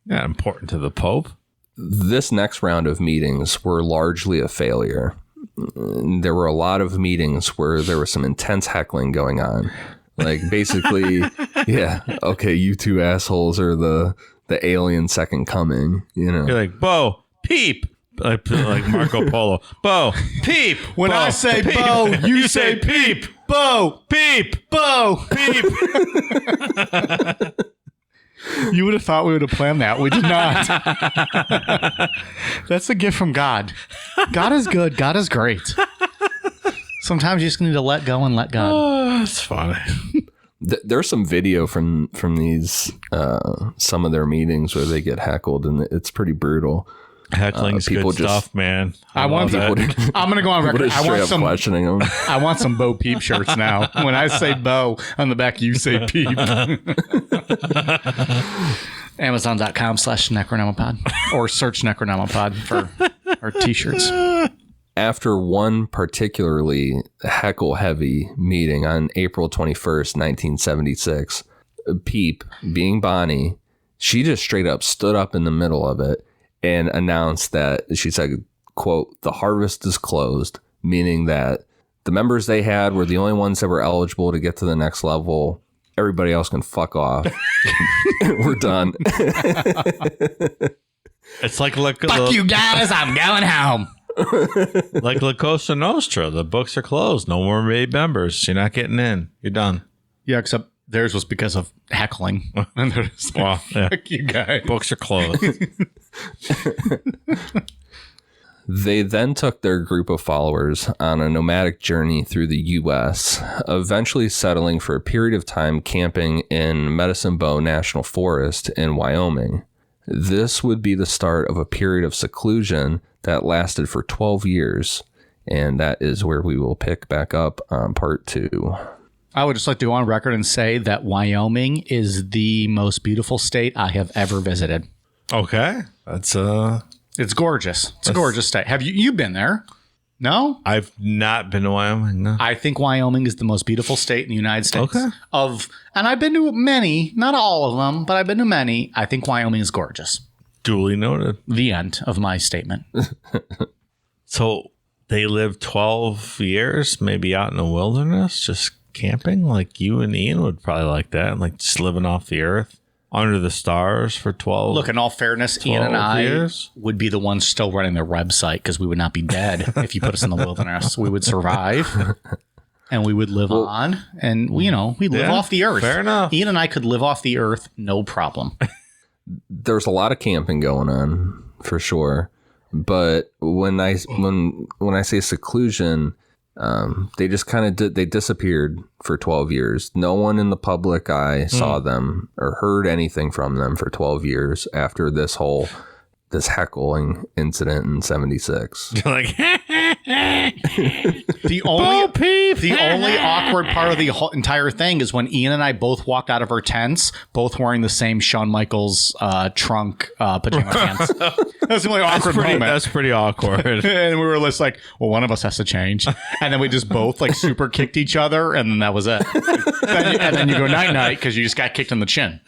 Not important to the Pope. This next round of meetings were largely a failure. There were a lot of meetings where there was some intense heckling going on. Like, basically, yeah, okay, you 2 assholes are the alien second coming, you know. You're like, Bo, Peep. Like Marco Polo. Bo, Peep. When Bo, I say Peep. Bo, you say Peep. Bo, Peep. Bo, Peep. You would have thought we would have planned that. We did not. That's a gift from God. God is good. God is great. Sometimes you just need to let go and let God. Oh, that's funny. There's some video from these, some of their meetings where they get heckled, and it's pretty brutal. Heckling's people good just- stuff, man. I want love people. that. I'm going to go on People record. just I straight want up some. questioning them. I want some Bo Peep shirts now. When I say Bo, on the back you say Peep. Amazon.com/Necronomipod or search Necronomipod for our t-shirts. After one particularly heckle-heavy meeting on April 21st, 1976, Peep, being Bonnie, she just straight up stood up in the middle of it and announced that, she said, quote, "The harvest is closed," meaning that the members they had were the only ones that were eligible to get to the next level. Everybody else can fuck off. We're done. It's like Fuck you guys, I'm going home. Like La Cosa Nostra. The books are closed. No more made members. You're not getting in. You're done. Yeah, except theirs was because of heckling. And they're just like, Well, yeah. fuck you guys. Books are closed. They then took their group of followers on a nomadic journey through the U.S., eventually settling for a period of time camping in Medicine Bow National Forest in Wyoming. This would be the start of a period of seclusion that lasted for 12 years, and that is where we will pick back up on part 2. I would just like to go on record and say that Wyoming is the most beautiful state I have ever visited. Okay. That's It's gorgeous. It's a gorgeous state. Have you've been there? No? I've not been to Wyoming, no. I think Wyoming is the most beautiful state in the United States. Okay. And I've been to many, not all of them, but I've been to many. I think Wyoming is gorgeous. Duly noted. The end of my statement. So they lived 12 years, maybe out in the wilderness, just camping? Like you and Ian would probably like that, like just living off the earth under the stars for 12. Look, in all fairness, Ian and I years? would be the ones still running their website because we would not be dead if you put us in the wilderness. We would survive and we would live on. And, we'd live off the earth. Fair enough. Ian and I could live off the earth, no problem. There's a lot of camping going on for sure. But when I say seclusion, they just kind of they disappeared for 12 years. No one in the public eye saw them or heard anything from them for 12 years after this heckling incident in 76. Like, The only awkward part of the whole entire thing is when Ian and I both walked out of our tents, both wearing the same Shawn Michaels trunk pajama pants. That was the only awkward moment. That's pretty awkward. And we were just like, well, one of us has to change. And then we just both like super kicked each other. And then that was it. And then you go night-night because you just got kicked in the chin.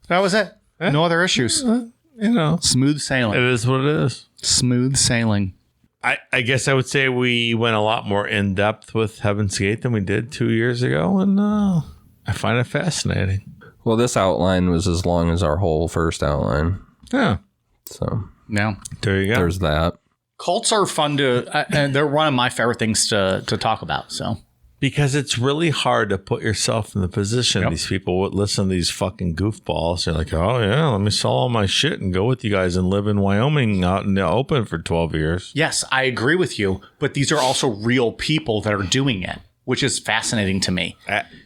That was it. No other issues. Smooth sailing. It is what it is. Smooth sailing. I guess I would say we went a lot more in depth with Heaven's Gate than we did 2 years ago. And I find it fascinating. Well, this outline was as long as our whole first outline. Yeah. So Yeah. There you go. there's that. Cults are fun and they're one of my favorite things to talk about. So Because it's really hard to put yourself in the position. Yep. These people would listen to these fucking goofballs. They're like, oh, yeah, let me sell all my shit and go with you guys and live in Wyoming out in the open for 12 years. yes, I agree with you. But these are also real people that are doing it, which is fascinating to me.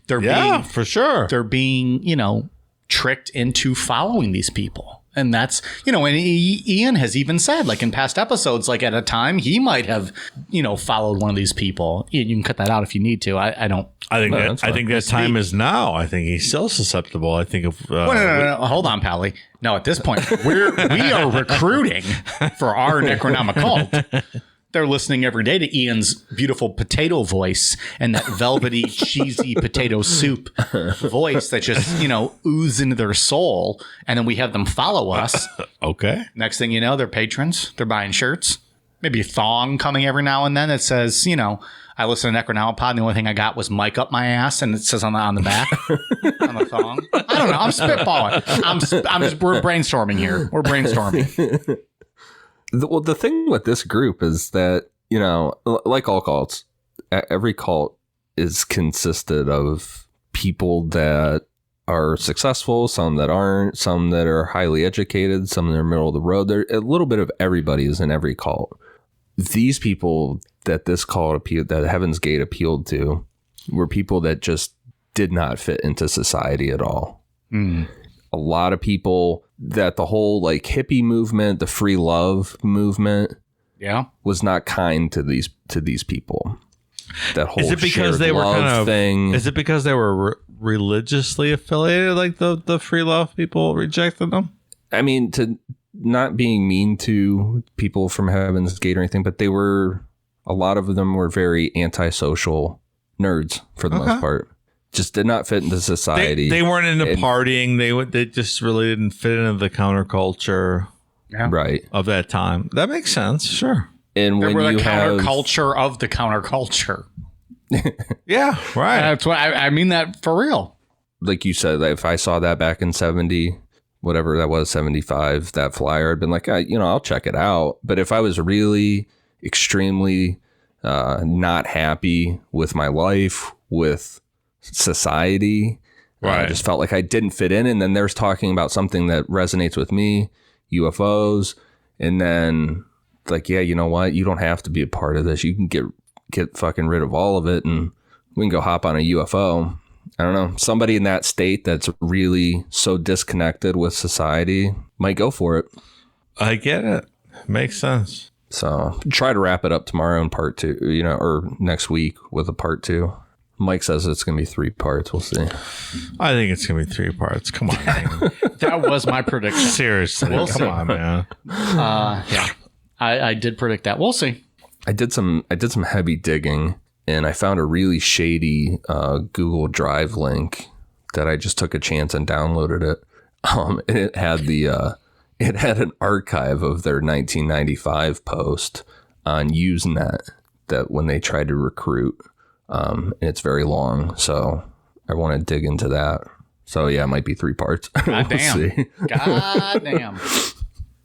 For sure. They're being, tricked into following these people. And that's, and Ian has even said, like in past episodes, like at a time he might have, followed one of these people. You can cut that out if you need to. I don't. I think that time is now. I think he's still susceptible. I think if No. Hold on, Pally. No, at this point, we are recruiting for our Necronomicult. They're listening every day to Ian's beautiful potato voice and that velvety, cheesy potato soup voice that just, oozes into their soul. And then we have them follow us. okay. Next thing you know, they're patrons. They're buying shirts. Maybe a thong coming every now and then that says, I listen to Necronomipod and the only thing I got was mic up my ass and it says on the back on the thong. I don't know. I'm spitballing. We're brainstorming here. We're brainstorming. The thing with this group is that, like all cults, every cult is consisted of people that are successful, some that aren't, some that are highly educated, some that are middle of the road. There a little bit of everybody is in every cult. These people that this cult appealed, that Heaven's Gate appealed to, were people that just did not fit into society at all. A lot of people that the whole like hippie movement, the free love movement, was not kind to these people. That whole is it because they were kind of thing. Is it because they were religiously affiliated? Like the free love people rejected them. I mean, to not being mean to people from Heaven's Gate or anything, but a lot of them were very antisocial nerds for the most part. Just did not fit into society. They weren't into partying. They just really didn't fit into the counterculture right of that time. That makes sense. Sure. And They when were you the have counterculture of the counterculture. Yeah, right. That's what I mean that for real. like you said, if I saw that back in 70, whatever that was, 75, that flyer, I'd been like, I'll check it out. But if I was really extremely not happy with my life, with society, I just felt like I didn't fit in. And then there's talking about something that resonates with me, UFOs. And then like, yeah, you know what? You don't have to be a part of this. You can get fucking rid of all of it and we can go hop on a UFO. I don't know. Somebody in that state that's really so disconnected with society might go for it. I get it. Makes sense. So try to wrap it up tomorrow in part 2, or next week with a part 2. Mike says it's going to be 3 parts. We'll see. I think it's going to be 3 parts. Come on, man. That was my prediction. Seriously. We'll come see. on, man. Yeah. I did predict that. We'll see. I did some heavy digging, and I found a really shady Google Drive link that I just took a chance and downloaded it. And it had it had an archive of their 1995 post on Usenet that when they tried to recruit. And it's very long, so I want to dig into that. So yeah, it might be 3 parts. God We'll damn. see. God damn.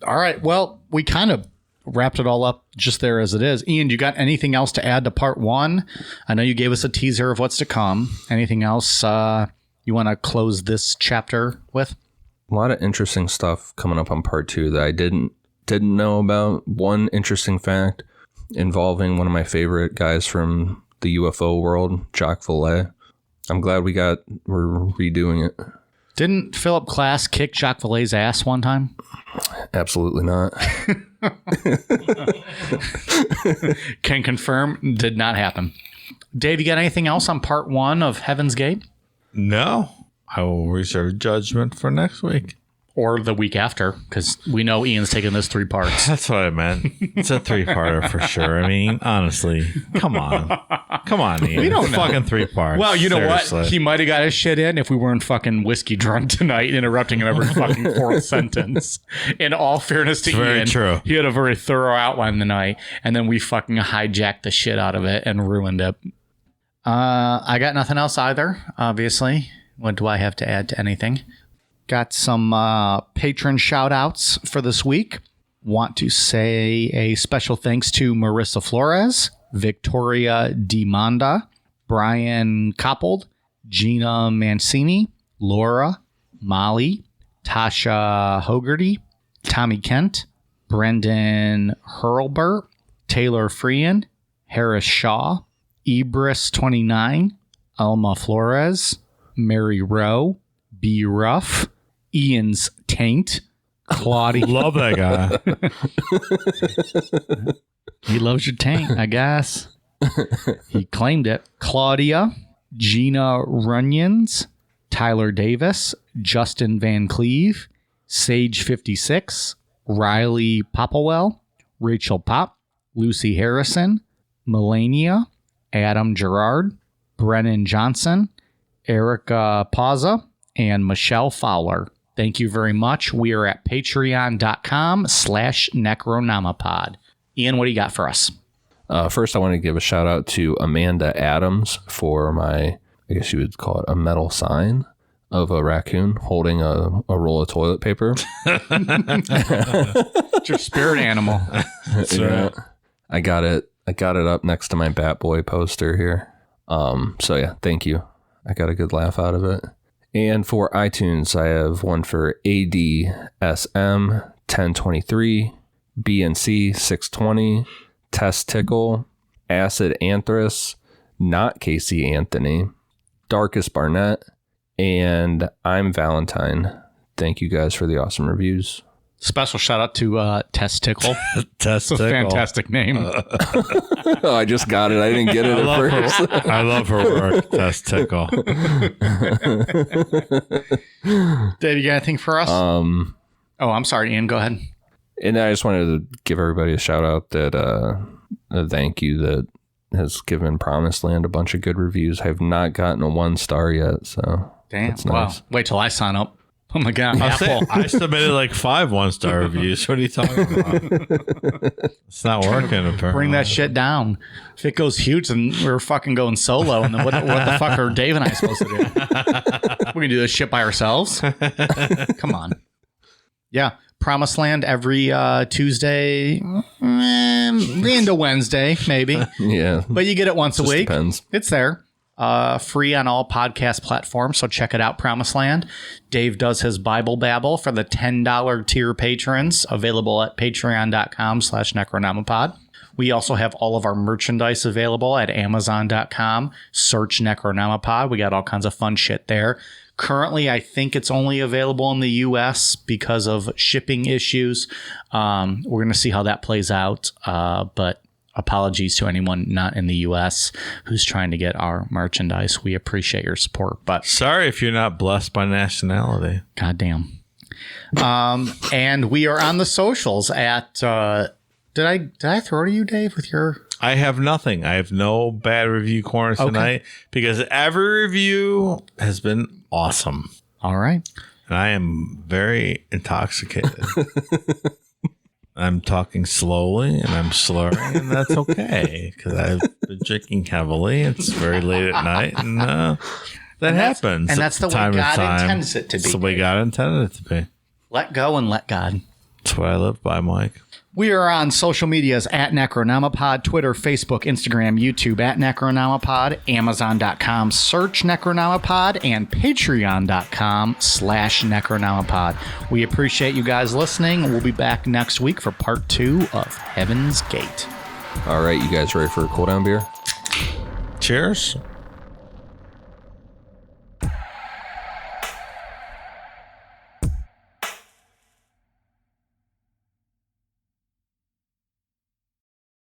All right. Well, we kind of wrapped it all up just there as it is. Ian, you got anything else to add to part 1? I know you gave us a teaser of what's to come. Anything else you want to close this chapter with? A lot of interesting stuff coming up on part 2 that I didn't know about. One interesting fact involving one of my favorite guys from the UFO world, Jacques Vallée. I'm glad we're redoing it. Didn't Philip Klass kick Jacques Vallée's ass one time? Absolutely not. Can confirm, did not happen. Dave, you got anything else on part 1 of Heaven's Gate? No, I will reserve judgment for next week. Or the week after, because we know Ian's taking this 3 parts. That's what I meant. It's a 3-parter for sure. I mean, honestly, come on, Ian. We don't know. Fucking 3 parts. Well, you know Seriously. what? He might have got his shit in if we weren't fucking whiskey drunk tonight, interrupting him every fucking 4th sentence. In all fairness to It's very Ian, true. he had a very thorough outline tonight, and then we fucking hijacked the shit out of it and ruined it. I got nothing else either, obviously. What do I have to add to anything? Got some patron shout outs for this week. Want to say a special thanks to Marissa Flores, Victoria DiMonda, Brian Coppold, Gina Mancini, Laura, Molly, Tasha Hogarty, Tommy Kent, Brendan Hurlbert, Taylor Freehan, Harris Shaw, Ibris29, Alma Flores, Mary Rowe, B. Ruff, Ian's Taint, Claudia. Love that guy. He loves your taint, I guess. He claimed it. Claudia, Gina Runyons, Tyler Davis, Justin Van Cleve, Sage56, Riley Popplewell, Rachel Pop, Lucy Harrison, Melania, Adam Gerard, Brennan Johnson, Erica Pauza, and Michelle Fowler. Thank you very much. We are at patreon.com/Necronomipod. Ian, what do you got for us? First, I want to give a shout out to Amanda Adams for my, I guess you would call it a metal sign of a raccoon holding a roll of toilet paper. It's your spirit animal. That's right. I got it up next to my Bat Boy poster here. So yeah, thank you. I got a good laugh out of it. And for iTunes, I have one for ADSM 1023, BNC 620, Test Tickle, Acid Anthrace, Not Casey Anthony, Darkest Barnett, and I'm Valentine. Thank you guys for the awesome reviews. Special shout out to Testicle. Test It's a fantastic name. Oh, I just got it. I didn't get it at first. I love her work. Test Tickle. Dave, you got anything for us? Oh, I'm sorry, Ian. Go ahead. And I just wanted to give everybody a shout out that a thank you that has given Promised Land a bunch of good reviews. I have not gotten a 1-star yet, so Damn. that's Wow. nice. Wait till I sign up. Oh my God. Apple. I submitted like 5 1-star reviews. What are you talking about? It's not working, apparently. Bring that shit down. If it goes huge, then we're fucking going solo. And then what the fuck are Dave and I supposed to do? We're going to do this shit by ourselves? Come on. Yeah. Promised Land every Tuesday into Wednesday, maybe. Yeah. But you get it once a Just week. depends. It's there. Free on all podcast platforms, so check it out, Promised Land. Dave does his Bible Babble for the $10 tier patrons, available at patreon.com/Necronomipod. We also have all of our merchandise available at amazon.com. Search Necronomipod. We got all kinds of fun shit there. Currently, I think it's only available in the U.S. because of shipping issues. We're going to see how that plays out, but apologies to anyone not in the U.S. who's trying to get our merchandise. We appreciate your support, but Sorry if you're not blessed by nationality. goddamn. And we are on the socials at. Did I throw to you, Dave, with your? I have nothing. I have no bad review corner tonight because every review has been awesome. All right. And I am very intoxicated. I'm talking slowly and I'm slurring, and that's okay because I've been drinking heavily. It's very late at night, and that happens. And that's the way God intends it to be. It's the way God intended it to be. Let go and let God. That's what I live by, Mike. We are on social medias at Necronomipod, Twitter, Facebook, Instagram, YouTube at Necronomipod, Amazon.com, search Necronomipod, and Patreon.com/Necronomipod. We appreciate you guys listening. We'll be back next week for part 2 of Heaven's Gate. All right, you guys ready for a cool down beer? Cheers.